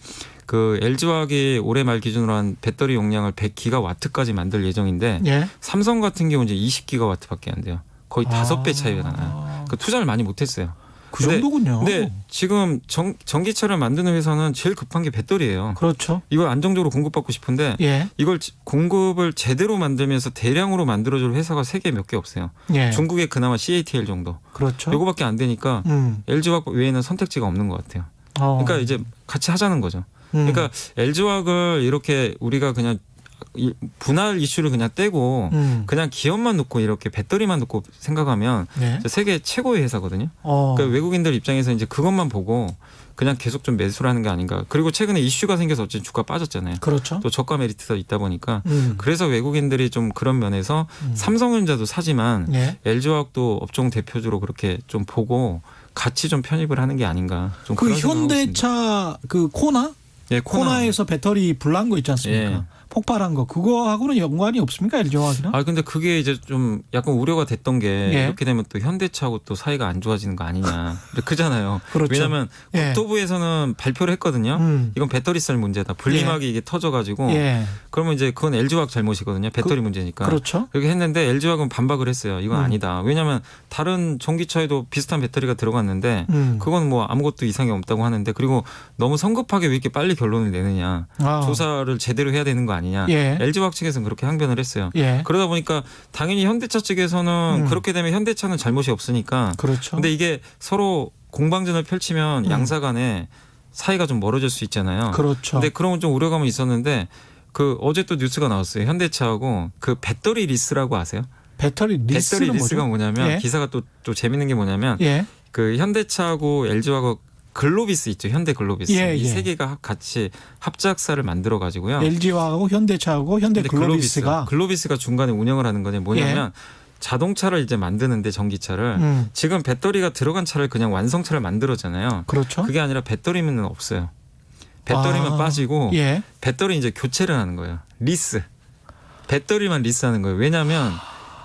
LG화학이 올해 말 기준으로 한 배터리 용량을 100기가와트까지 만들 예정인데
예.
삼성 같은 경우 이제 20기가와트밖에 안 돼요. 거의 5배 차이가 나요. 투자를 많이 못했어요.
그 정도군요.
근데 지금 전기차를 만드는 회사는 제일 급한 게 배터리예요.
그렇죠.
이걸 안정적으로 공급받고 싶은데
예.
이걸 공급을 제대로 만들면서 대량으로 만들어줄 회사가 세계 몇 개 없어요.
예.
중국에 그나마 CATL 정도.
그렇죠.
요거밖에 안 되니까 LG화학 외에는 선택지가 없는 것 같아요. 그러니까 이제 같이 하자는 거죠. 그러니까 LG화학을 이렇게 우리가 그냥 분할 이슈를 그냥 떼고 그냥 기업만 놓고 이렇게 배터리만 놓고 생각하면
네.
세계 최고의 회사거든요. 그러니까 외국인들 입장에서 이제 그것만 보고 그냥 계속 좀 매수를 하는 게 아닌가. 그리고 최근에 이슈가 생겨서 어쨌든 주가 빠졌잖아요.
그렇죠.
또 저가 메리트가 있다 보니까 그래서 외국인들이 좀 그런 면에서 삼성전자도 사지만
예.
LG화학도 업종 대표주로 그렇게 좀 보고 같이 좀 편입을 하는 게 아닌가. 좀
그
그런 생각을 하고 있습니다.
현대차 코나?
예,
코나에서 배터리 불난 거 있지 않습니까?
예.
폭발한 거 그거하고는 연관이 없습니까? LG화학이랑?
근데 그게 이제 좀 약간 우려가 됐던 게
예.
이렇게 되면 또 현대차하고 또 사이가 안 좋아지는 거 아니냐. 그잖아요.
그렇죠.
왜냐하면
예.
국토부에서는 발표를 했거든요. 이건 배터리셀 문제다. 분리막이 이게 터져가지고
예.
그러면 이제 그건 LG화학 잘못이거든요. 배터리 문제니까.
그렇죠.
그렇게 했는데 LG화학은 반박을 했어요. 이건 아니다. 왜냐하면 다른 전기차에도 비슷한 배터리가 들어갔는데 그건 뭐 아무것도 이상이 없다고 하는데 그리고 너무 성급하게 왜 이렇게 빨리 결론을 내느냐. 조사를 제대로 해야 되는 거 아니냐.
예.
LG화학 측에서는 그렇게 항변을 했어요.
예.
그러다 보니까 당연히 현대차 측에서는 그렇게 되면 현대차는 잘못이 없으니까.
그렇죠.
근데 이게 서로 공방전을 펼치면 양사 간에 사이가 좀 멀어질 수 있잖아요.
그렇죠.
근데 그런 건 좀 우려감은 있었는데 어제 또 뉴스가 나왔어요. 현대차하고 배터리 리스라고 아세요?
배터리 리스는
배터리 리스가
뭐죠?
뭐냐면
예.
기사가 또 재밌는 게 뭐냐면
예.
현대차하고 LG화학 글로비스 있죠. 현대 글로비스.
예,
이
예.
세 개가 같이 합작사를 만들어 가지고요.
LG화하고 현대차하고 현대 글로비스가
글로비스가 중간에 운영을 하는 거는 뭐냐면 자동차를 이제 만드는데 전기차를 지금 배터리가 들어간 차를 그냥 완성차를 만들었잖아요.
그렇죠.
그게 아니라 배터리는 없어요. 배터리만 빠지고
예.
배터리 이제 교체를 하는 거예요. 리스. 배터리만 리스하는 거예요. 왜냐하면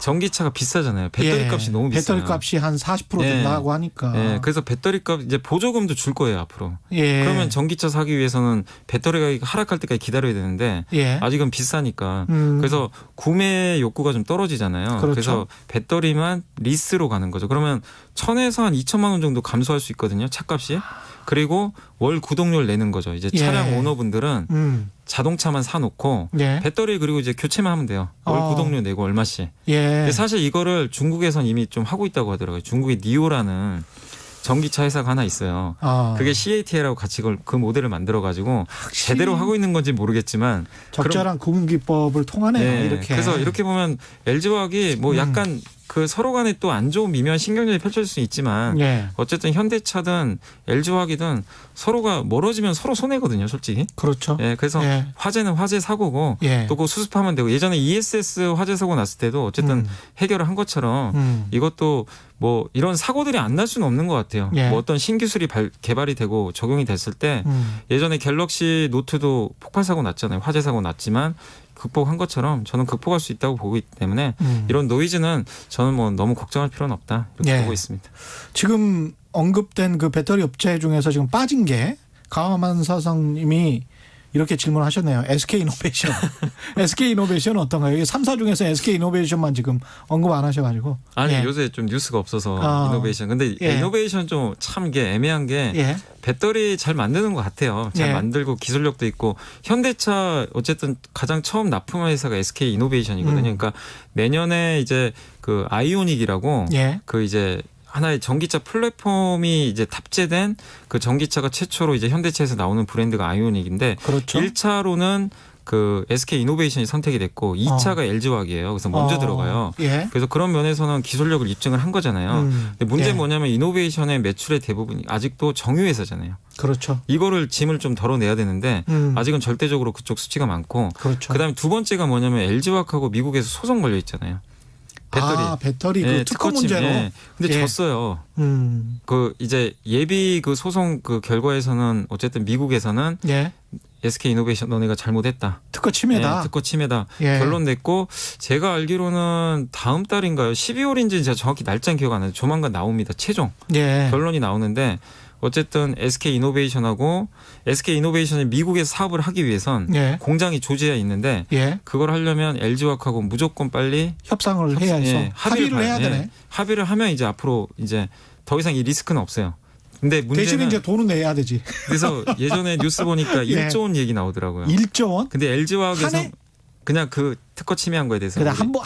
전기차가 비싸잖아요. 배터리
예.
값이 너무 비싸요.
배터리 값이 한 40%
네.
된다고 하니까.
네, 그래서 배터리 값 이제 보조금도 줄 거예요 앞으로.
예.
그러면 전기차 사기 위해서는 배터리 가격이 하락할 때까지 기다려야 되는데
예.
아직은 비싸니까.
음.
그래서 구매 욕구가 좀 떨어지잖아요.
그렇죠.
그래서 배터리만 리스로 가는 거죠. 그러면 1,000에서 한 2천만 원 정도 감소할 수 있거든요. 차값이. 그리고 월 구독료를 내는 거죠. 이제 차량
예.
오너분들은 자동차만 사놓고
예.
배터리 그리고 이제 교체만 하면 돼요. 월 구독료 내고 얼마씩.
예.
근데 사실 이거를 중국에선 이미 좀 하고 있다고 하더라고요. 중국의 니오라는 전기차 회사가 하나 있어요. 그게 CATL하고 같이 그 모델을 만들어가지고 제대로 하고 있는 건지 모르겠지만
적절한 구분 기법을 통하네요.
네,
이렇게.
그래서 이렇게 보면 LG화학이 뭐 약간 그 서로 간에 또 안 좋은 미묘한 신경전이 펼쳐질 수 있지만
예.
어쨌든 현대차든 LG화학이든 서로가 멀어지면 서로 손해거든요, 솔직히.
그렇죠.
예, 그래서
예.
화재는 화재 사고고
예.
또 그거 수습하면 되고 예전에 ESS 화재 사고 났을 때도 어쨌든 해결을 한 것처럼 이것도 뭐 이런 사고들이 안 날 수는 없는 것 같아요.
예.
뭐 어떤 신기술이 개발이 되고 적용이 됐을 때 예전에 갤럭시 노트도 폭발 사고 났잖아요. 화재 사고 났지만 극복한 것처럼 저는 극복할 수 있다고 보고 있기 때문에 이런 노이즈는 저는 뭐 너무 걱정할 필요는 없다 이렇게
예.
보고 있습니다.
지금 언급된 그 배터리 업체 중에서 지금 빠진 게 강화만 사장님이 이렇게 질문하셨네요. SK이노베이션. SK이노베이션은 어떤가요? 이게 3사 중에서 SK이노베이션만 지금 언급 안 하셔가지고.
아니
예.
요새 좀 뉴스가 없어서 이노베이션. 근데
예.
이노베이션 좀 참 이게 애매한 게
예.
배터리 잘 만드는 것 같아요. 잘
예.
만들고 기술력도 있고 현대차 어쨌든 가장 처음 납품한 회사가 SK 이노베이션이거든요. 그러니까 내년에 이제 그 아이오닉이라고
예.
그 이제 하나의 전기차 플랫폼이 이제 탑재된 그 전기차가 최초로 이제 현대차에서 나오는 브랜드가 아이오닉인데
그렇죠.
1차로는 그 SK 이노베이션이 선택이 됐고 2차가 LG화학이에요. 그래서 먼저 들어가요.
예.
그래서 그런 면에서는 기술력을 입증을 한 거잖아요. 근데 문제는
예.
뭐냐면 이노베이션의 매출의 대부분이 아직도 정유회사잖아요.
그렇죠.
이거를 짐을 좀 덜어내야 되는데 아직은 절대적으로 그쪽 수치가 많고
그렇죠.
그다음에 두 번째가 뭐냐면 LG화학하고 미국에서 소송 걸려 있잖아요. 배터리.
배터리 그
네,
특허
특허침.
문제로.
네. 근데
예.
졌어요.
음.
그 이제 예비 그 소송 그 결과에서는 어쨌든 미국에서는
예.
SK 이노베이션 너네가 잘못했다.
특허 침해다.
네, 특허 침해다.
예.
결론 냈고 제가 알기로는 다음 달인가요? 12월인지 제가 정확히 날짜는 기억 안 나요. 조만간 나옵니다. 최종
예.
결론이 나오는데 어쨌든 SK 이노베이션하고 SK 이노베이션이 미국에서 사업을 하기 위해선
예.
공장이 조지에 있는데
예.
그걸 하려면 LG화학하고 무조건 빨리
협상을 해야 해서
예,
합의를 해야
봐야-
되네.
예, 합의를 하면 이제 앞으로 이제 더 이상 이 리스크는 없어요. 근데
대신에
문제는
이제 돈은 내야 되지.
그래서 예전에 뉴스 보니까
예.
1조 원 얘기 나오더라고요.
1조 원?
근데 LG화학에서
한 해?
그냥 그 특허 침해한 거에 대해서
그래, 한 번만.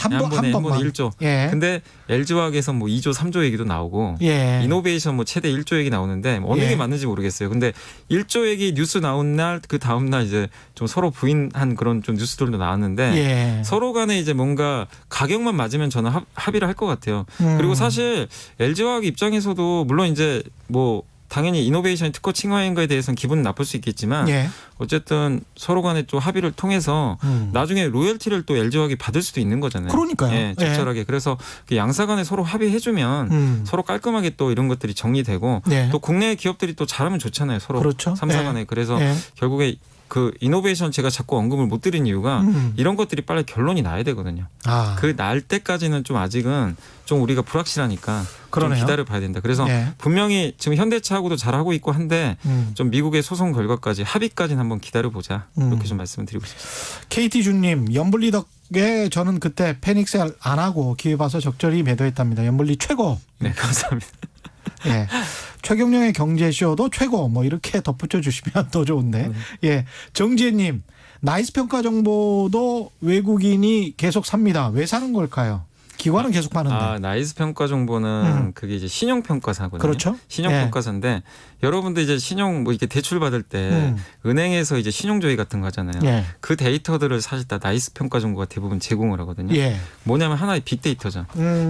1조.
예.
근데 LG화학에서 뭐 2조, 3조 얘기도 나오고
예.
이노베이션 뭐 최대 1조 얘기 나오는데 어느
예.
게 맞는지 모르겠어요. 근데 1조 얘기 뉴스 나온 날 그 다음 날 이제 좀 서로 부인한 그런 좀 뉴스들도 나왔는데
예.
서로 간에 이제 뭔가 가격만 맞으면 저는 합의를 할 것 같아요. 그리고 사실 LG화학 입장에서도 물론 이제 뭐 당연히 이노베이션이 특허侵害한 거에 대해서는 기분은 나쁠 수 있겠지만
예.
어쨌든 서로 간에 또 합의를 통해서 나중에 로열티를 또 LG화학이 받을 수도 있는 거잖아요.
그러니까요.
예, 적절하게. 그래서 그 양사 간에 서로 합의해주면 서로 깔끔하게 또 이런 것들이 정리되고
예.
또 국내 기업들이 또 잘하면 좋잖아요. 서로
그렇죠.
3사
예.
간에. 그래서
예.
결국에 그 이노베이션 제가 자꾸 언급을 못 드린 이유가 이런 것들이 빨리 결론이 나야 되거든요. 그 날 때까지는 좀 아직은 좀 우리가 불확실하니까 좀
그러네요.
기다려 봐야 된다. 그래서
예.
분명히 지금 현대차하고도 잘하고 있고 한데 좀 미국의 소송 결과까지 합의까지는 한번 기다려 보자. 이렇게 좀 말씀을 드리고 싶습니다.
KT 주님, 연불리 덕에 저는 그때 패닉셀 안 하고 기회 봐서 적절히 매도했답니다. 연불리 최고.
네, 감사합니다.
예. 최경영의 경제쇼도 최고. 뭐 이렇게 덧붙여 주시면 더 좋은데. 예. 정지혜님, 나이스 평가 정보도 외국인이 계속 삽니다. 왜 사는 걸까요? 기관은 계속 파는데.
나이스 평가 정보는 그게 이제 신용 평가사거든요.
그렇죠.
신용
예.
평가사인데 여러분들 이제 신용 뭐 이렇게 대출 받을 때 은행에서 이제 신용 조회 같은 거 하잖아요.
예.
그 데이터들을 사실 다 나이스 평가 정보가 대부분 제공을 하거든요.
예.
뭐냐면 하나의 빅데이터죠.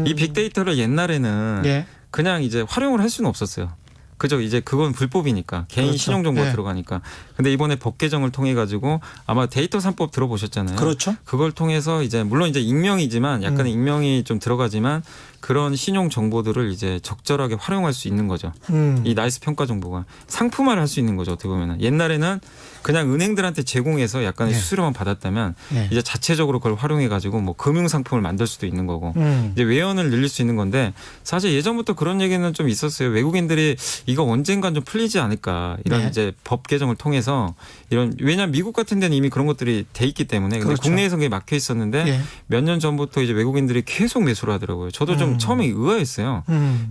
이 빅데이터를 옛날에는
예.
그냥 이제 활용을 할 수는 없었어요. 그죠. 이제 그건 불법이니까 개인
그렇죠.
신용 정보가
예.
들어가니까. 근데 이번에 법 개정을 통해 가지고 아마 데이터 3법 들어보셨잖아요.
그렇죠.
그걸 통해서 이제 물론 이제 익명이지만 약간의 익명이 좀 들어가지만 그런 신용 정보들을 이제 적절하게 활용할 수 있는 거죠. 이 나이스 평가 정보가 상품화를 할 수 있는 거죠. 어떻게 보면은 옛날에는 그냥 은행들한테 제공해서 약간의
예.
수수료만 받았다면
예.
이제 자체적으로 그걸 활용해 가지고 뭐 금융 상품을 만들 수도 있는 거고 이제 외연을 늘릴 수 있는 건데 사실 예전부터 그런 얘기는 좀 있었어요. 외국인들이 이거 언젠간 좀 풀리지 않을까 이런
네.
이제 법 개정을 통해서 이런 왜냐하면 미국 같은 데는 이미 그런 것들이 돼 있기 때문에 근데
그렇죠.
국내에서 그게 막혀 있었는데
예.
몇 년 전부터 이제 외국인들이 계속 매수를 하더라고요. 저도 좀 처음에 의아했어요.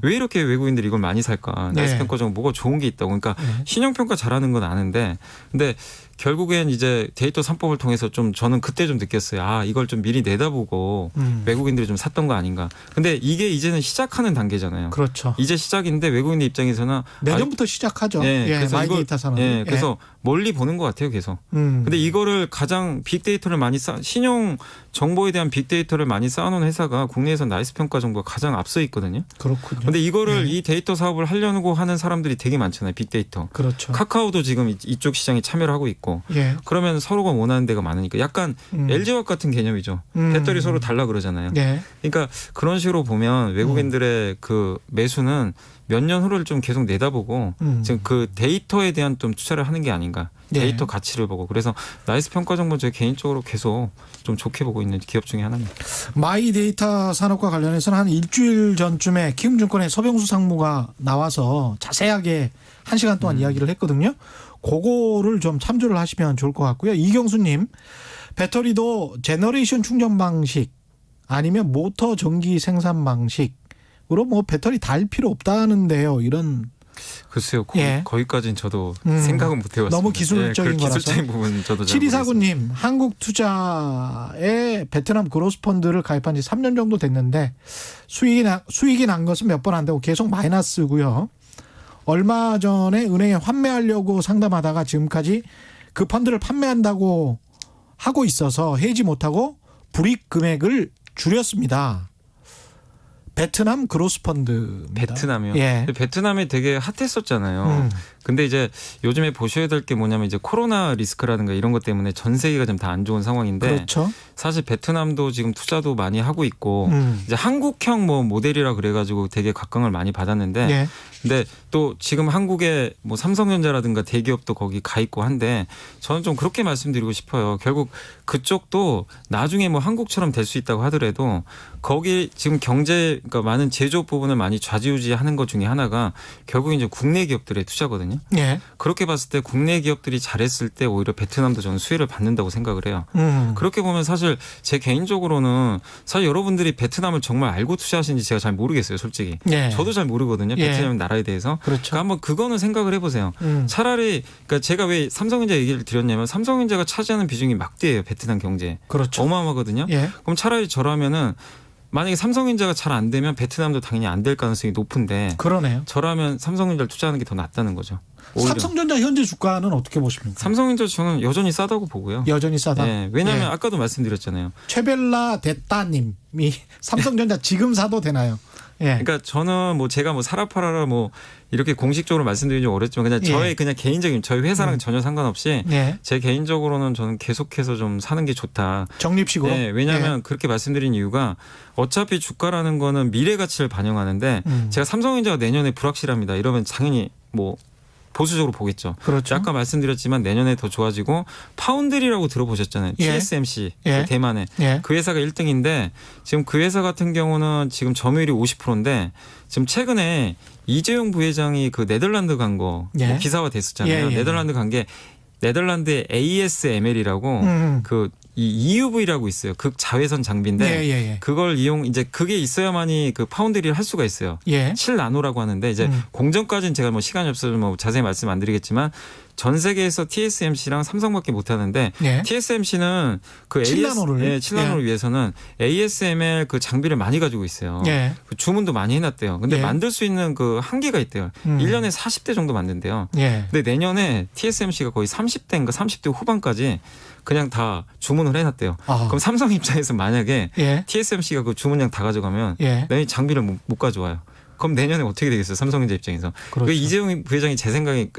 왜 이렇게 외국인들이 이걸 많이 살까? 나이스
네.
평가 정보 뭐가 좋은 게 있다고. 그러니까
네.
신용 평가 잘하는 건 아는데 근데 결국엔 이제 데이터 3법을 통해서 좀 저는 그때 좀 느꼈어요. 아, 이걸 좀 미리 내다보고 외국인들이 좀 샀던 거 아닌가. 근데 이게 이제는 시작하는 단계잖아요.
그렇죠.
이제 시작인데 외국인들 입장에서는
내년부터 시작하죠.
예,
예,
그래서 이걸-
마이데이터 산업.
예, 그래서 멀리 보는 것 같아요, 계속. 근데 이거를 가장 빅데이터를 많이 신용 정보에 대한 빅데이터를 많이 쌓아놓은 회사가 국내에서 나이스 평가 정보가 가장 앞서 있거든요.
그렇군요.
근데 이거를
예.
이 데이터 사업을 하려고 하는 사람들이 되게 많잖아요, 빅데이터.
그렇죠.
카카오도 지금 이쪽 시장에 참여를 하고 있고.
예.
그러면 서로가 원하는 데가 많으니까 약간 LG화학 같은 개념이죠. 배터리 서로 달라 그러잖아요.
예.
그러니까 그런 식으로 보면 외국인들의 그 매수는 몇 년 후를 좀 계속 내다보고 지금 그 데이터에 대한 좀 투자를 하는 게 아닌가.
네.
데이터 가치를 보고. 그래서 나이스 평가 정보 제 개인적으로 계속 좀 좋게 보고 있는 기업 중에 하나입니다.
마이데이터 산업과 관련해서는 한 일주일 전쯤에 키움증권의 서병수 상무가 나와서 자세하게 1시간 동안 이야기를 했거든요. 그거를 좀 참조를 하시면 좋을 것 같고요. 이경수님, 배터리도 제너레이션 충전 방식 아니면 모터 전기 생산 방식으로 뭐 배터리 달 필요 없다는데요. 이런
글쎄요.
예.
거기까지는 저도 생각은 못 해봤습니다.
너무 기술적인
그
거라서.
기술적인 부분 저도 잘 모르겠습니다.
7249님, 한국투자에 베트남 그로스펀드를 가입한 지 3년 정도 됐는데 수익이 난 것은 몇 번 안 되고 계속 마이너스고요. 얼마 전에 은행에 환매하려고 상담하다가 지금까지 그 펀드를 판매한다고 하고 있어서 해지 못하고 불이익 금액을 줄였습니다. 베트남 그로스펀드입니다.
베트남이요?
예.
근데 베트남이 되게 핫했었잖아요. 근데 이제 요즘에 보셔야 될 게 뭐냐면 이제 코로나 리스크라든가 이런 것 때문에 전 세계가 좀 다 안 좋은 상황인데
그렇죠.
사실 베트남도 지금 투자도 많이 하고 있고 이제 한국형 뭐 모델이라 그래가지고 되게 각광을 많이 받았는데
예.
근데 또 지금 한국에 뭐 삼성전자라든가 대기업도 거기 가 있고 한데 저는 좀 그렇게 말씀드리고 싶어요. 결국 그쪽도 나중에 뭐 한국처럼 될 수 있다고 하더라도 거기 지금 경제 그러니까 많은 제조업 부분을 많이 좌지우지하는 것 중에 하나가 결국 이제 국내 기업들의 투자거든요.
예.
그렇게 봤을 때 국내 기업들이 잘했을 때 오히려 베트남도 저는 수혜를 받는다고 생각을 해요. 그렇게 보면 사실 제 개인적으로는 사실 여러분들이 베트남을 정말 알고 투자하시는지 제가 잘 모르겠어요, 솔직히.
예.
저도 잘 모르거든요,
예.
베트남 나라에 대해서.
그렇죠.
그러니까 한번 그거는 생각을 해보세요. 차라리 그러니까 제가 왜 삼성전자 얘기를 드렸냐면 삼성전자가 차지하는 비중이 막대예요, 베트남 경제에.
그렇죠.
어마어마하거든요.
예.
그럼 차라리 저라면은 만약에 삼성전자가 잘 안 되면 베트남도 당연히 안 될 가능성이 높은데
그러네요.
저라면 삼성전자를 투자하는 게 더 낫다는 거죠. 오히려.
삼성전자 현재 주가는 어떻게 보십니까?
삼성전자 저는 여전히 싸다고 보고요.
여전히 싸다.
네, 왜냐하면
예.
아까도 말씀드렸잖아요.
최벨라 대따님이 삼성전자 지금 사도 되나요? 예.
그러니까 저는 뭐 제가 뭐 사라 팔아라 뭐 이렇게 공식적으로 말씀드리기 좀 어렵지만 그냥 저의
예.
그냥 개인적인 저희 회사랑 전혀 상관없이
예.
제 개인적으로는 저는 계속해서 좀 사는 게 좋다.
적립식으로.
네, 왜냐하면 그렇게 말씀드린 이유가 어차피 주가라는 거는 미래 가치를 반영하는데 제가 삼성전자가 내년에 불확실합니다. 이러면 당연히 뭐 보수적으로 보겠죠.
그렇죠.
아까 말씀드렸지만 내년에 더 좋아지고 파운드리라고 들어보셨잖아요.
예.
TSMC
예.
그 대만에
예.
그 회사가 1등인데 지금 그 회사 같은 경우는 지금 점유율이 50%인데 지금 최근에 이재용 부회장이 그 네덜란드 간 거
예.
뭐 기사화 됐었잖아요.
예, 예.
네덜란드 간 게 네덜란드의 ASML이라고 그 이 EUV라고 있어요. 극자외선 장비인데
예, 예, 예.
그걸 이제 그게 있어야만이 그 파운드리를 할 수가 있어요.
예.
7나노라고 하는데 이제 공정까지는 제가 뭐 시간이 없어서 뭐 자세히 말씀 안 드리겠지만 전 세계에서 TSMC랑 삼성밖에 못 하는데
예.
TSMC는 그
7나노를?
예, 7나노를 위해서는 ASML 그 장비를 많이 가지고 있어요.
예.
그 주문도 많이 해놨대요. 근데
예.
만들 수 있는 그 한계가 있대요. 1년에 40대 정도 만든대요.
예.
근데 내년에 TSMC가 거의 30대인가 30대 후반까지 그냥 다 주문을 해놨대요.
아.
그럼 삼성 입장에서 만약에
예.
TSMC가 그 주문량 다 가져가면
예.
내년 장비를 못 가져와요. 그럼 내년에 어떻게 되겠어요? 삼성전자 입장에서.
그렇죠.
이재용 부회장이 제 생각에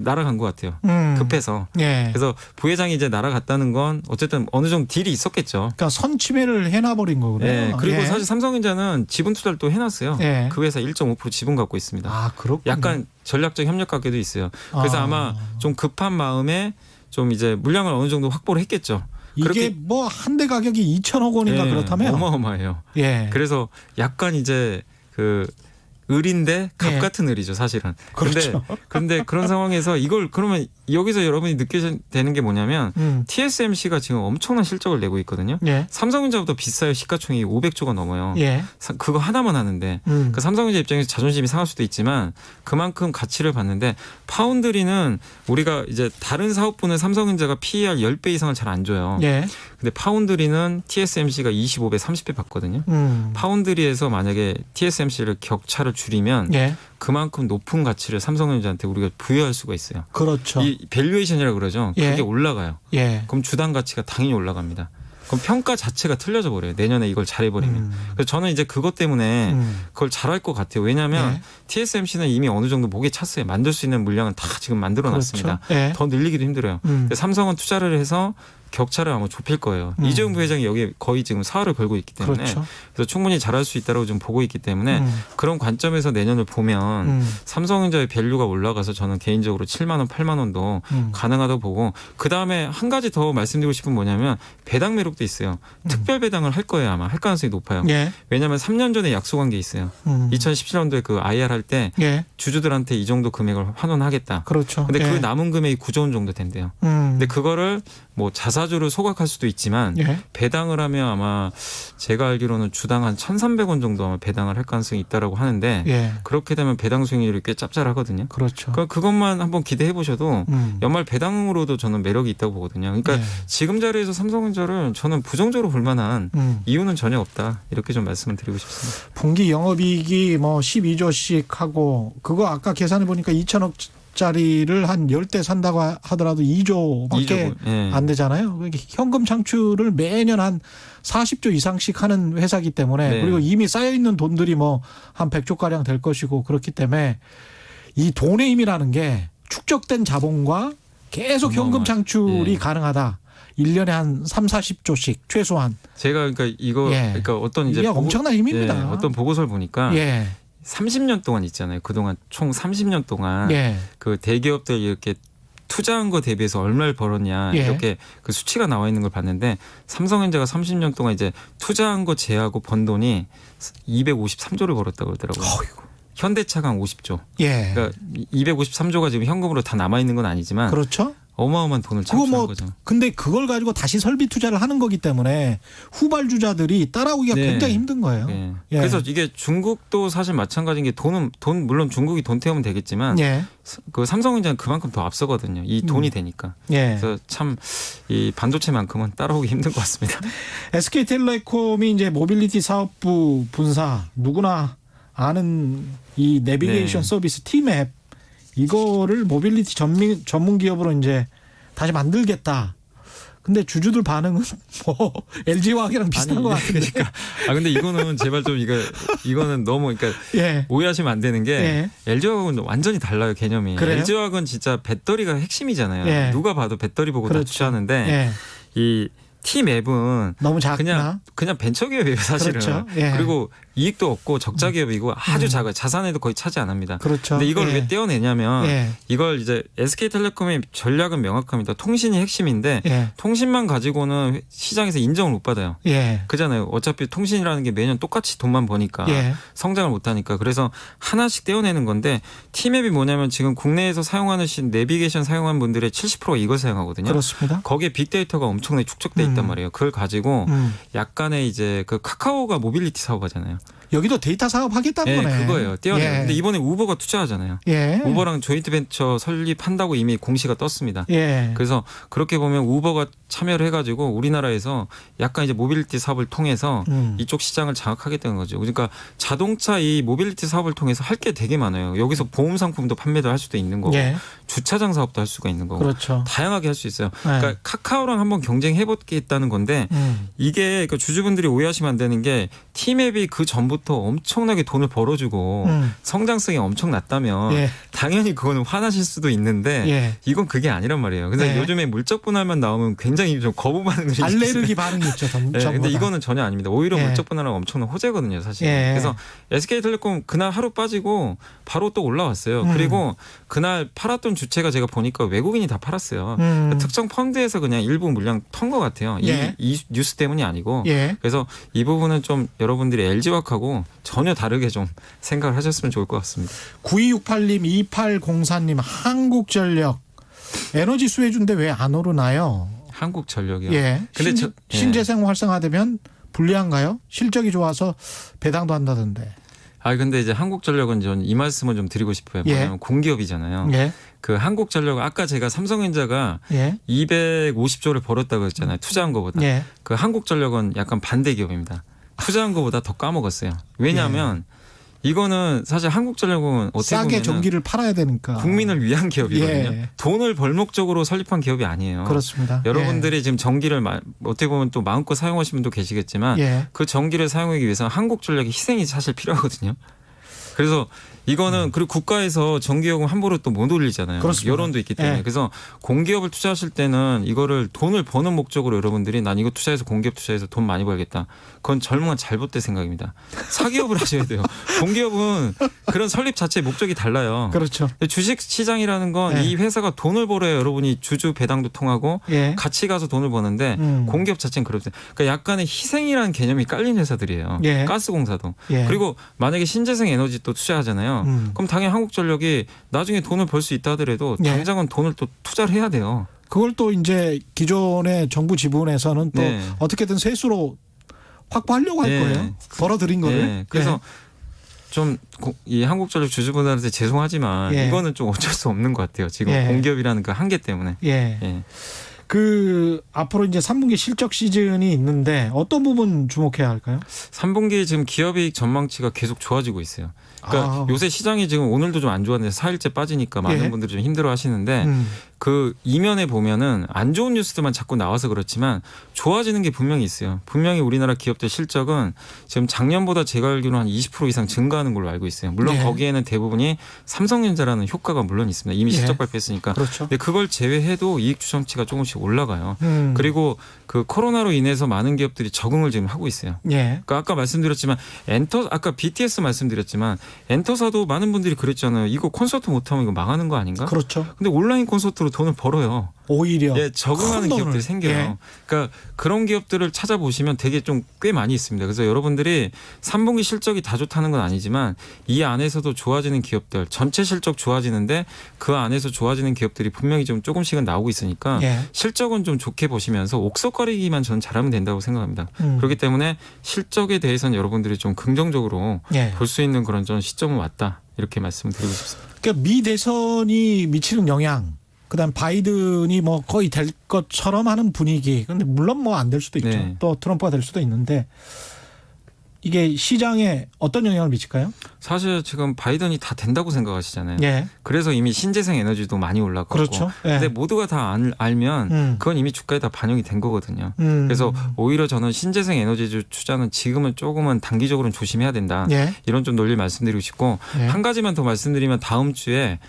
날아간 것 같아요. 급해서.
예.
그래서 부회장이 이제 날아갔다는 건 어쨌든 어느 정도 딜이 있었겠죠.
그러니까 선취매를 해놔버린 거군요.
예. 그리고
예.
사실 삼성전자는 지분 투자를 또 해놨어요.
예.
그 회사 1.5% 지분 갖고 있습니다.
아, 그렇군요.
약간 전략적 협력 관계도 있어요. 그래서 아마 좀 급한 마음에 좀 이제 물량을 어느 정도 확보를 했겠죠.
이게 뭐 한 대 가격이 2천억 원인가
예,
그렇다면
어마어마해요.
예.
그래서 약간 이제 그 을인데 갑
예.
같은 을이죠, 사실은.
그렇죠.
근데 그런 상황에서 이걸 그러면 여기서 여러분이 느끼셔야 되는 게 뭐냐면 TSMC가 지금 엄청난 실적을 내고 있거든요.
예.
삼성전자보다 비싸요. 시가총액이 500조가 넘어요.
예.
그거 하나만 하는데 그 삼성전자 입장에서 자존심이 상할 수도 있지만 그만큼 가치를 받는데 파운드리는 우리가 이제 다른 사업부는 삼성전자가 PER 10배 이상을 잘 안 줘요.
예.
근데 파운드리는 TSMC가 25배, 30배 받거든요. 파운드리에서 만약에 TSMC를 격차를 줄이면
예.
그만큼 높은 가치를 삼성전자한테 우리가 부여할 수가 있어요.
그렇죠.
이 밸류에이션이라고 그러죠.
예.
그게 올라가요.
예.
그럼 주당 가치가 당연히 올라갑니다. 그럼 평가 자체가 틀려져 버려요. 내년에 이걸 잘해버리면. 그래서 저는 이제 그것 때문에 그걸 잘할 것 같아요. 왜냐하면
예.
TSMC는 이미 어느 정도 목에 찼어요. 만들 수 있는 물량은 다 지금 만들어놨습니다.
그렇죠. 예.
더 늘리기도 힘들어요. 근데 삼성은 투자를 해서 격차를 아마 좁힐 거예요. 이재용 부회장이 여기에 거의 지금 사활을 걸고 있기 때문에
그렇죠.
그래서 충분히 잘할 수 있다고 좀 보고 있기 때문에 그런 관점에서 내년을 보면 삼성전자의 밸류가 올라가서 저는 개인적으로 7만 원, 8만 원도 가능하다고 보고 그다음에 한 가지 더 말씀드리고 싶은 뭐냐면 배당 매력도 있어요. 특별 배당을 할 거예요. 아마 할 가능성이 높아요.
예.
왜냐하면 3년 전에 약속한 게 있어요. 2017년도에 그 IR 할 때
예.
주주들한테 이 정도 금액을 환원하겠다.
그렇죠.
근데
예.
그 남은 금액이 9조 원 정도 된대요. 근데 그거를 뭐 자사주를 소각할 수도 있지만
예.
배당을 하면 아마 제가 알기로는 주당 한 1,300원 정도 아마 배당을 할 가능성이 있다라고 하는데
예.
그렇게 되면 배당 수익률이 꽤 짭짤하거든요.
그렇죠.
그것만 한번 기대해 보셔도 연말 배당으로도 저는 매력이 있다고 보거든요. 그러니까
예.
지금 자리에서 삼성전자를 저는 부정적으로 볼 만한 이유는 전혀 없다. 이렇게 좀 말씀을 드리고 싶습니다.
분기 영업이익이 뭐 12조씩 하고 그거 아까 계산해 보니까 2천억 짜리를 한 10대 산다고 하더라도 2조밖에
예.
안 되잖아요. 그러니까 현금 창출을 매년 한 40조 이상씩 하는 회사이기 때문에
네.
그리고 이미 쌓여 있는 돈들이 뭐 한 100조 가량 될 것이고 그렇기 때문에 이 돈의 힘이라는 게 축적된 자본과 계속 현금 창출이
예.
가능하다. 1년에 한 3, 40조씩 최소한.
제가 그러니까 이거
예.
그러니까 어떤 이제
이게 엄청난 힘입니다.
예, 어떤 보고서를 보니까
예.
30년 동안 있잖아요. 그동안 총 30년 동안
예.
그 대기업들 이렇게 투자한 거 대비해서 얼마를 벌었냐
예.
이렇게 그 수치가 나와 있는 걸 봤는데 삼성전자가 30년 동안 이제 투자한 거 제하고 번 돈이 253조를 벌었다고 그러더라고요.
어이구.
현대차가 한 50조.
예.
그러니까 253조가 지금 현금으로 다 남아 있는 건 아니지만
그렇죠.
어마어마한 돈을
그거
창출한
뭐
거죠.
근데 그걸 가지고 다시 설비 투자를 하는 거기 때문에 후발주자들이 따라오기가
네.
굉장히 힘든 거예요.
예.
예.
그래서 이게 중국도 사실 마찬가지인 게 돈 물론 중국이 돈 태우면 되겠지만
예.
그 삼성전자는 그만큼 더 앞서거든요. 이 돈이 되니까.
예.
그래서 참 이 반도체만큼은 따라오기 힘든 것 같습니다.
SK텔레콤이 이제 모빌리티 사업부 분사 누구나 아는 이 내비게이션
네.
서비스 T맵 이거를 모빌리티 전문 기업으로 이제 다시 만들겠다. 근데 주주들 반응은 뭐 LG화학이랑 비슷한
아니,
것 같은데.
그러니까 근데 이거는 제발 좀 이거는 너무 그러니까
예.
오해하시면 안 되는 게
예.
LG화학은 완전히 달라요 개념이.
그래요?
LG화학은 진짜 배터리가 핵심이잖아요.
예.
누가 봐도 배터리 보고
그렇죠.
다 투자하는데
예.
이 T맵은
너무 작구나.
그냥 벤처기업이에요 사실은.
그렇죠. 예.
그리고 이익도 없고 적자 기업이고 아주 작아요. 자산에도 거의 차지 안 합니다.
그렇죠.
근데 이걸
예.
왜 떼어내냐면
예.
이걸 이제 SK텔레콤의 전략은 명확합니다. 통신이 핵심인데
예.
통신만 가지고는 시장에서 인정을 못 받아요.
예.
그잖아요. 어차피 통신이라는 게 매년 똑같이 돈만 버니까
예.
성장을 못 하니까 그래서 하나씩 떼어내는 건데 T맵이 뭐냐면 지금 국내에서 사용하는 내비게이션 사용한 분들의 70%가 이걸 사용하거든요.
그렇습니다.
거기에 빅데이터가 엄청나게 축적돼 있단 말이에요. 그걸 가지고 약간의 이제 그 카카오가 모빌리티 사업하잖아요.
여기도 데이터 사업 하겠다는
네,
거네.
그거예요. 떼어내요.
예.
근데 이번에 우버가 투자하잖아요.
예.
우버랑 조인트 벤처 설립한다고 이미 공시가 떴습니다.
예.
그래서 그렇게 보면 우버가 참여를 해가지고 우리나라에서 약간 이제 모빌리티 사업을 통해서 이쪽 시장을 장악하겠다는 거죠. 그러니까 자동차 이 모빌리티 사업을 통해서 할 게 되게 많아요. 여기서 보험 상품도 판매도 할 수도 있는 거고
예.
주차장 사업도 할 수가 있는 거고
그렇죠.
다양하게 할 수 있어요.
네.
그러니까 카카오랑 한번 경쟁해보겠다는 건데 이게 그 주주분들이 오해하시면 안 되는 게 T맵이 그 전 전부터 엄청나게 돈을 벌어주고 성장성이 엄청 낮다면
예.
당연히 그거는 화나실 수도 있는데
예.
이건 그게 아니란 말이에요. 근데
네.
요즘에 물적 분할만 나오면 굉장히 좀 거부 반응이
알레르기 반응이 있죠.
네, 근데 이거는 전혀 아닙니다. 오히려
예.
물적 분할은 엄청난 호재거든요, 사실.
예.
그래서 SK텔레콤 그날 하루 빠지고 바로 또 올라왔어요. 그리고 그날 팔았던 주체가 제가 보니까 외국인이 다 팔았어요. 특정 펀드에서 그냥 일부 물량 턴 것 같아요.
예.
이 뉴스 때문이 아니고.
예.
그래서 이 부분은 좀 여러분들이 LG화학하고 전혀 다르게 좀 생각을 하셨으면 좋을 것 같습니다.
9268님, 2804님, 한국전력 에너지 수혜주인데 왜 안 오르나요?
한국전력이요.
예.
근데
신재생 활성화되면 불리한가요? 실적이 좋아서 배당도 한다던데.
근데 이제 한국전력은 전 이 말씀을 좀 드리고 싶어요.
예.
뭐냐면 공기업이잖아요.
예.
그 한국전력 아까 제가 삼성전자가
예.
250조를 벌었다고 했잖아요. 투자한 것보다.
예.
그 한국전력은 약간 반대 기업입니다. 투자한 것보다 더 까먹었어요. 왜냐하면 이거는 사실 한국전력은 어떻게
싸게
보면
전기를 팔아야 되니까.
국민을 위한 기업이거든요.
예.
돈을 벌 목적으로 설립한 기업이 아니에요.
그렇습니다.
여러분들이 지금 전기를 어떻게 보면 또 마음껏 사용하시는 분도 계시겠지만
예.
그 전기를 사용하기 위해서 한국전력의 희생이 사실 필요하거든요. 그래서 이거는 그리고 국가에서 전기요금 함부로 또 못 올리잖아요.
그렇습니다.
여론도 있기 때문에.
예.
그래서 공기업을 투자하실 때는 이거를 돈을 버는 목적으로 여러분들이 난 이거 투자해서 공기업 투자해서 돈 많이 벌겠다. 그건 젊은 잘못된 생각입니다. 사기업을 하셔야 돼요. 공기업은 그런 설립 자체의 목적이 달라요.
그렇죠.
주식 시장이라는 건 이
예.
회사가 돈을 벌어야 여러분이 주주 배당도 통하고
예.
같이 가서 돈을 버는데 공기업 자체는 그렇죠. 그러니까 약간의 희생이라는 개념이 깔린 회사들이에요.
예.
가스공사도.
예.
그리고 만약에 신재생 에너지 또 투자하잖아요. 그럼 당연히 한국전력이 나중에 돈을 벌 수 있다 하더라도
예.
당장은 돈을 또 투자를 해야 돼요.
그걸 또 이제 기존의 정부 지분에서는 또
네.
어떻게든 세수로 확보하려고 할
네.
거예요. 벌어들인 거를.
네. 그래서 좀 이 한국전력 주주분들한테 죄송하지만
예.
이거는 좀 어쩔 수 없는 것 같아요. 지금
예.
공기업이라는 그 한계 때문에.
예.
예.
그 앞으로 이제 3분기 실적 시즌이 있는데 어떤 부분 주목해야 할까요?
3분기 지금 기업이익 전망치가 계속 좋아지고 있어요. 그러니까
아.
요새 시장이 지금 오늘도 좀 안 좋았는데 4일째 빠지니까 많은
예.
분들이 좀 힘들어 하시는데 그 이면에 보면은 안 좋은 뉴스들만 자꾸 나와서 그렇지만 좋아지는 게 분명히 있어요. 분명히 우리나라 기업들 실적은 지금 작년보다 제가 알기로는 한 20% 이상 증가하는 걸로 알고 있어요. 물론
예.
거기에는 대부분이 삼성전자라는 효과가 물론 있습니다. 이미 실적
예.
발표했으니까.
그렇죠.
근데 그걸 제외해도 이익 추정치가 조금씩 올라가요.
음.
그리고 그 코로나로 인해서 많은 기업들이 적응을 지금 하고 있어요.
예.
그러니까 아까 말씀드렸지만 아까 BTS 말씀드렸지만 엔터사도 많은 분들이 그랬잖아요. 이거 콘서트 못하면 이거 망하는 거 아닌가?
그렇죠.
근데 온라인 콘서트로 돈을 벌어요.
오히려
예, 적응하는
큰 돈을.
기업들이 생겨요.
예.
그러니까 그런 기업들을 찾아보시면 되게 좀 꽤 많이 있습니다. 그래서 여러분들이 3분기 실적이 다 좋다는 건 아니지만 이 안에서도 좋아지는 기업들, 전체 실적 좋아지는데 그 안에서 좋아지는 기업들이 분명히 좀 조금씩은 나오고 있으니까
예.
실적은 좀 좋게 보시면서 옥석거리기만 저는 잘하면 된다고 생각합니다. 그렇기 때문에 실적에 대해서는 여러분들이 좀 긍정적으로
예.
볼 수 있는 그런 전 시점은 왔다. 이렇게 말씀을 드리고 싶습니다.
그러니까 미 대선이 미치는 영향, 그다음 바이든이 뭐 거의 될 것처럼 하는 분위기. 근데 물론 뭐 안 될 수도 있죠.
네.
또 트럼프가 될 수도 있는데 이게 시장에 어떤 영향을 미칠까요?
사실 지금 바이든이 다 된다고 생각하시잖아요.
예.
그래서 이미 신재생 에너지도 많이 올랐고
그렇죠. 예.
근데 모두가 다 알면 그건 이미 주가에 다 반영이 된 거거든요. 그래서 오히려 저는 신재생 에너지 투자는 지금은 조금은 단기적으로는 조심해야 된다.
예.
이런 좀 논리를 말씀드리고 싶고
예.
한 가지만 더 말씀드리면 다음 주에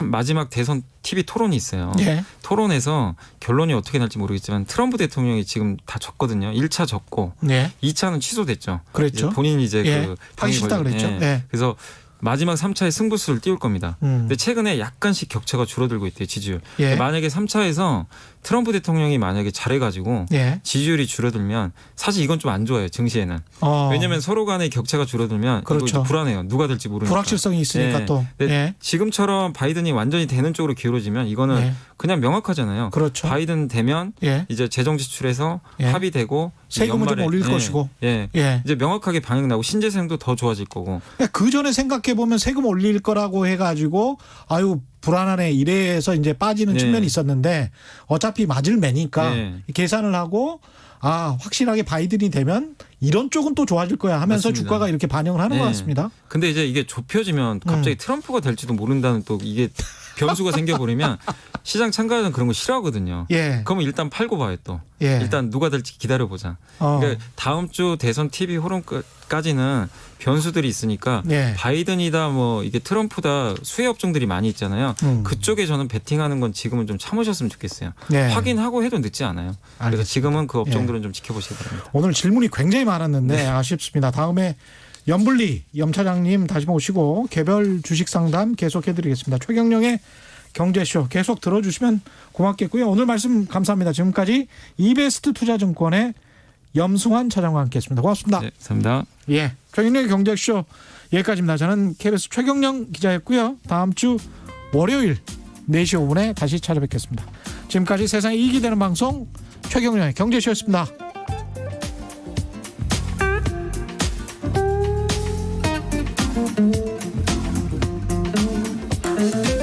마지막 대선 TV 토론이 있어요.
예.
토론에서 결론이 어떻게 날지 모르겠지만 트럼프 대통령이 지금 다 졌거든요. 1차 졌고
예.
2차는 취소됐죠.
그랬죠.
이제 본인이 이제
예.
그
하기 싫다
방이
그랬죠.
걸려-
예.
그래서 마지막 3차에 승부수를 띄울 겁니다. 근데 최근에 약간씩 격차가 줄어들고 있대요. 지지율.
예.
만약에 3차에서 트럼프 대통령이 만약에 잘해가지고
예.
지지율이 줄어들면 사실 이건 좀 안 좋아요. 증시에는.
어.
왜냐하면 서로 간의 격차가 줄어들면 이거
그렇죠.
이제 불안해요. 누가 될지 모르니까.
불확실성이 있으니까
예.
또.
근데
예.
지금처럼 바이든이 완전히 되는 쪽으로 기울어지면 이거는
예.
그냥 명확하잖아요.
그렇죠.
바이든 되면
예.
이제 재정 지출에서
예.
합의되고
세금을 좀
연말에-
올릴
예.
것이고.
예.
예.
이제 명확하게 반영 나고 신재생도 더 좋아질 거고.
그 전에 생각해 보면 세금 올릴 거라고 해가지고 아유 불안하네 이래서 이제 빠지는
네.
측면이 있었는데 어차피 맞을 매니까
네.
계산을 하고 아 확실하게 바이든이 되면 이런 쪽은 또 좋아질 거야 하면서
맞습니다.
주가가 이렇게 반영을 하는 것
네.
같습니다.
근데 이제 이게 좁혀지면 갑자기 트럼프가 될지도 모른다는 또 이게 변수가 생겨버리면 시장 참가자는 그런 거 싫어하거든요.
예.
그러면 일단 팔고 봐요 또.
예.
일단 누가 될지 기다려보자. 그러니까 다음 주 대선 TV 호론까지는 변수들이 있으니까
예.
바이든이다 뭐 이게 트럼프다 수혜 업종들이 많이 있잖아요. 그쪽에 저는 베팅하는 건 지금은 좀 참으셨으면 좋겠어요.
예.
확인하고 해도 늦지 않아요. 그래서
알겠습니다.
지금은 그 업종들은 좀 지켜보시기 바랍니다.
오늘 질문이 굉장히 많았는데 아쉽습니다. 다음에 염블리 염 차장님 다시 모시고 개별 주식 상담 계속해드리겠습니다. 최경영의 경제쇼 계속 들어주시면 고맙겠고요. 오늘 말씀 감사합니다. 지금까지 이베스트 투자증권의 염승환 차장과 함께했습니다. 고맙습니다.
네, 감사합니다.
예, 최경영의 경제쇼 여기까지입니다. 저는 KBS 최경영 기자였고요. 다음 주 월요일 4시 5분에 다시 찾아뵙겠습니다. 지금까지 세상에 이익이 되는 방송 최경영의 경제쇼였습니다.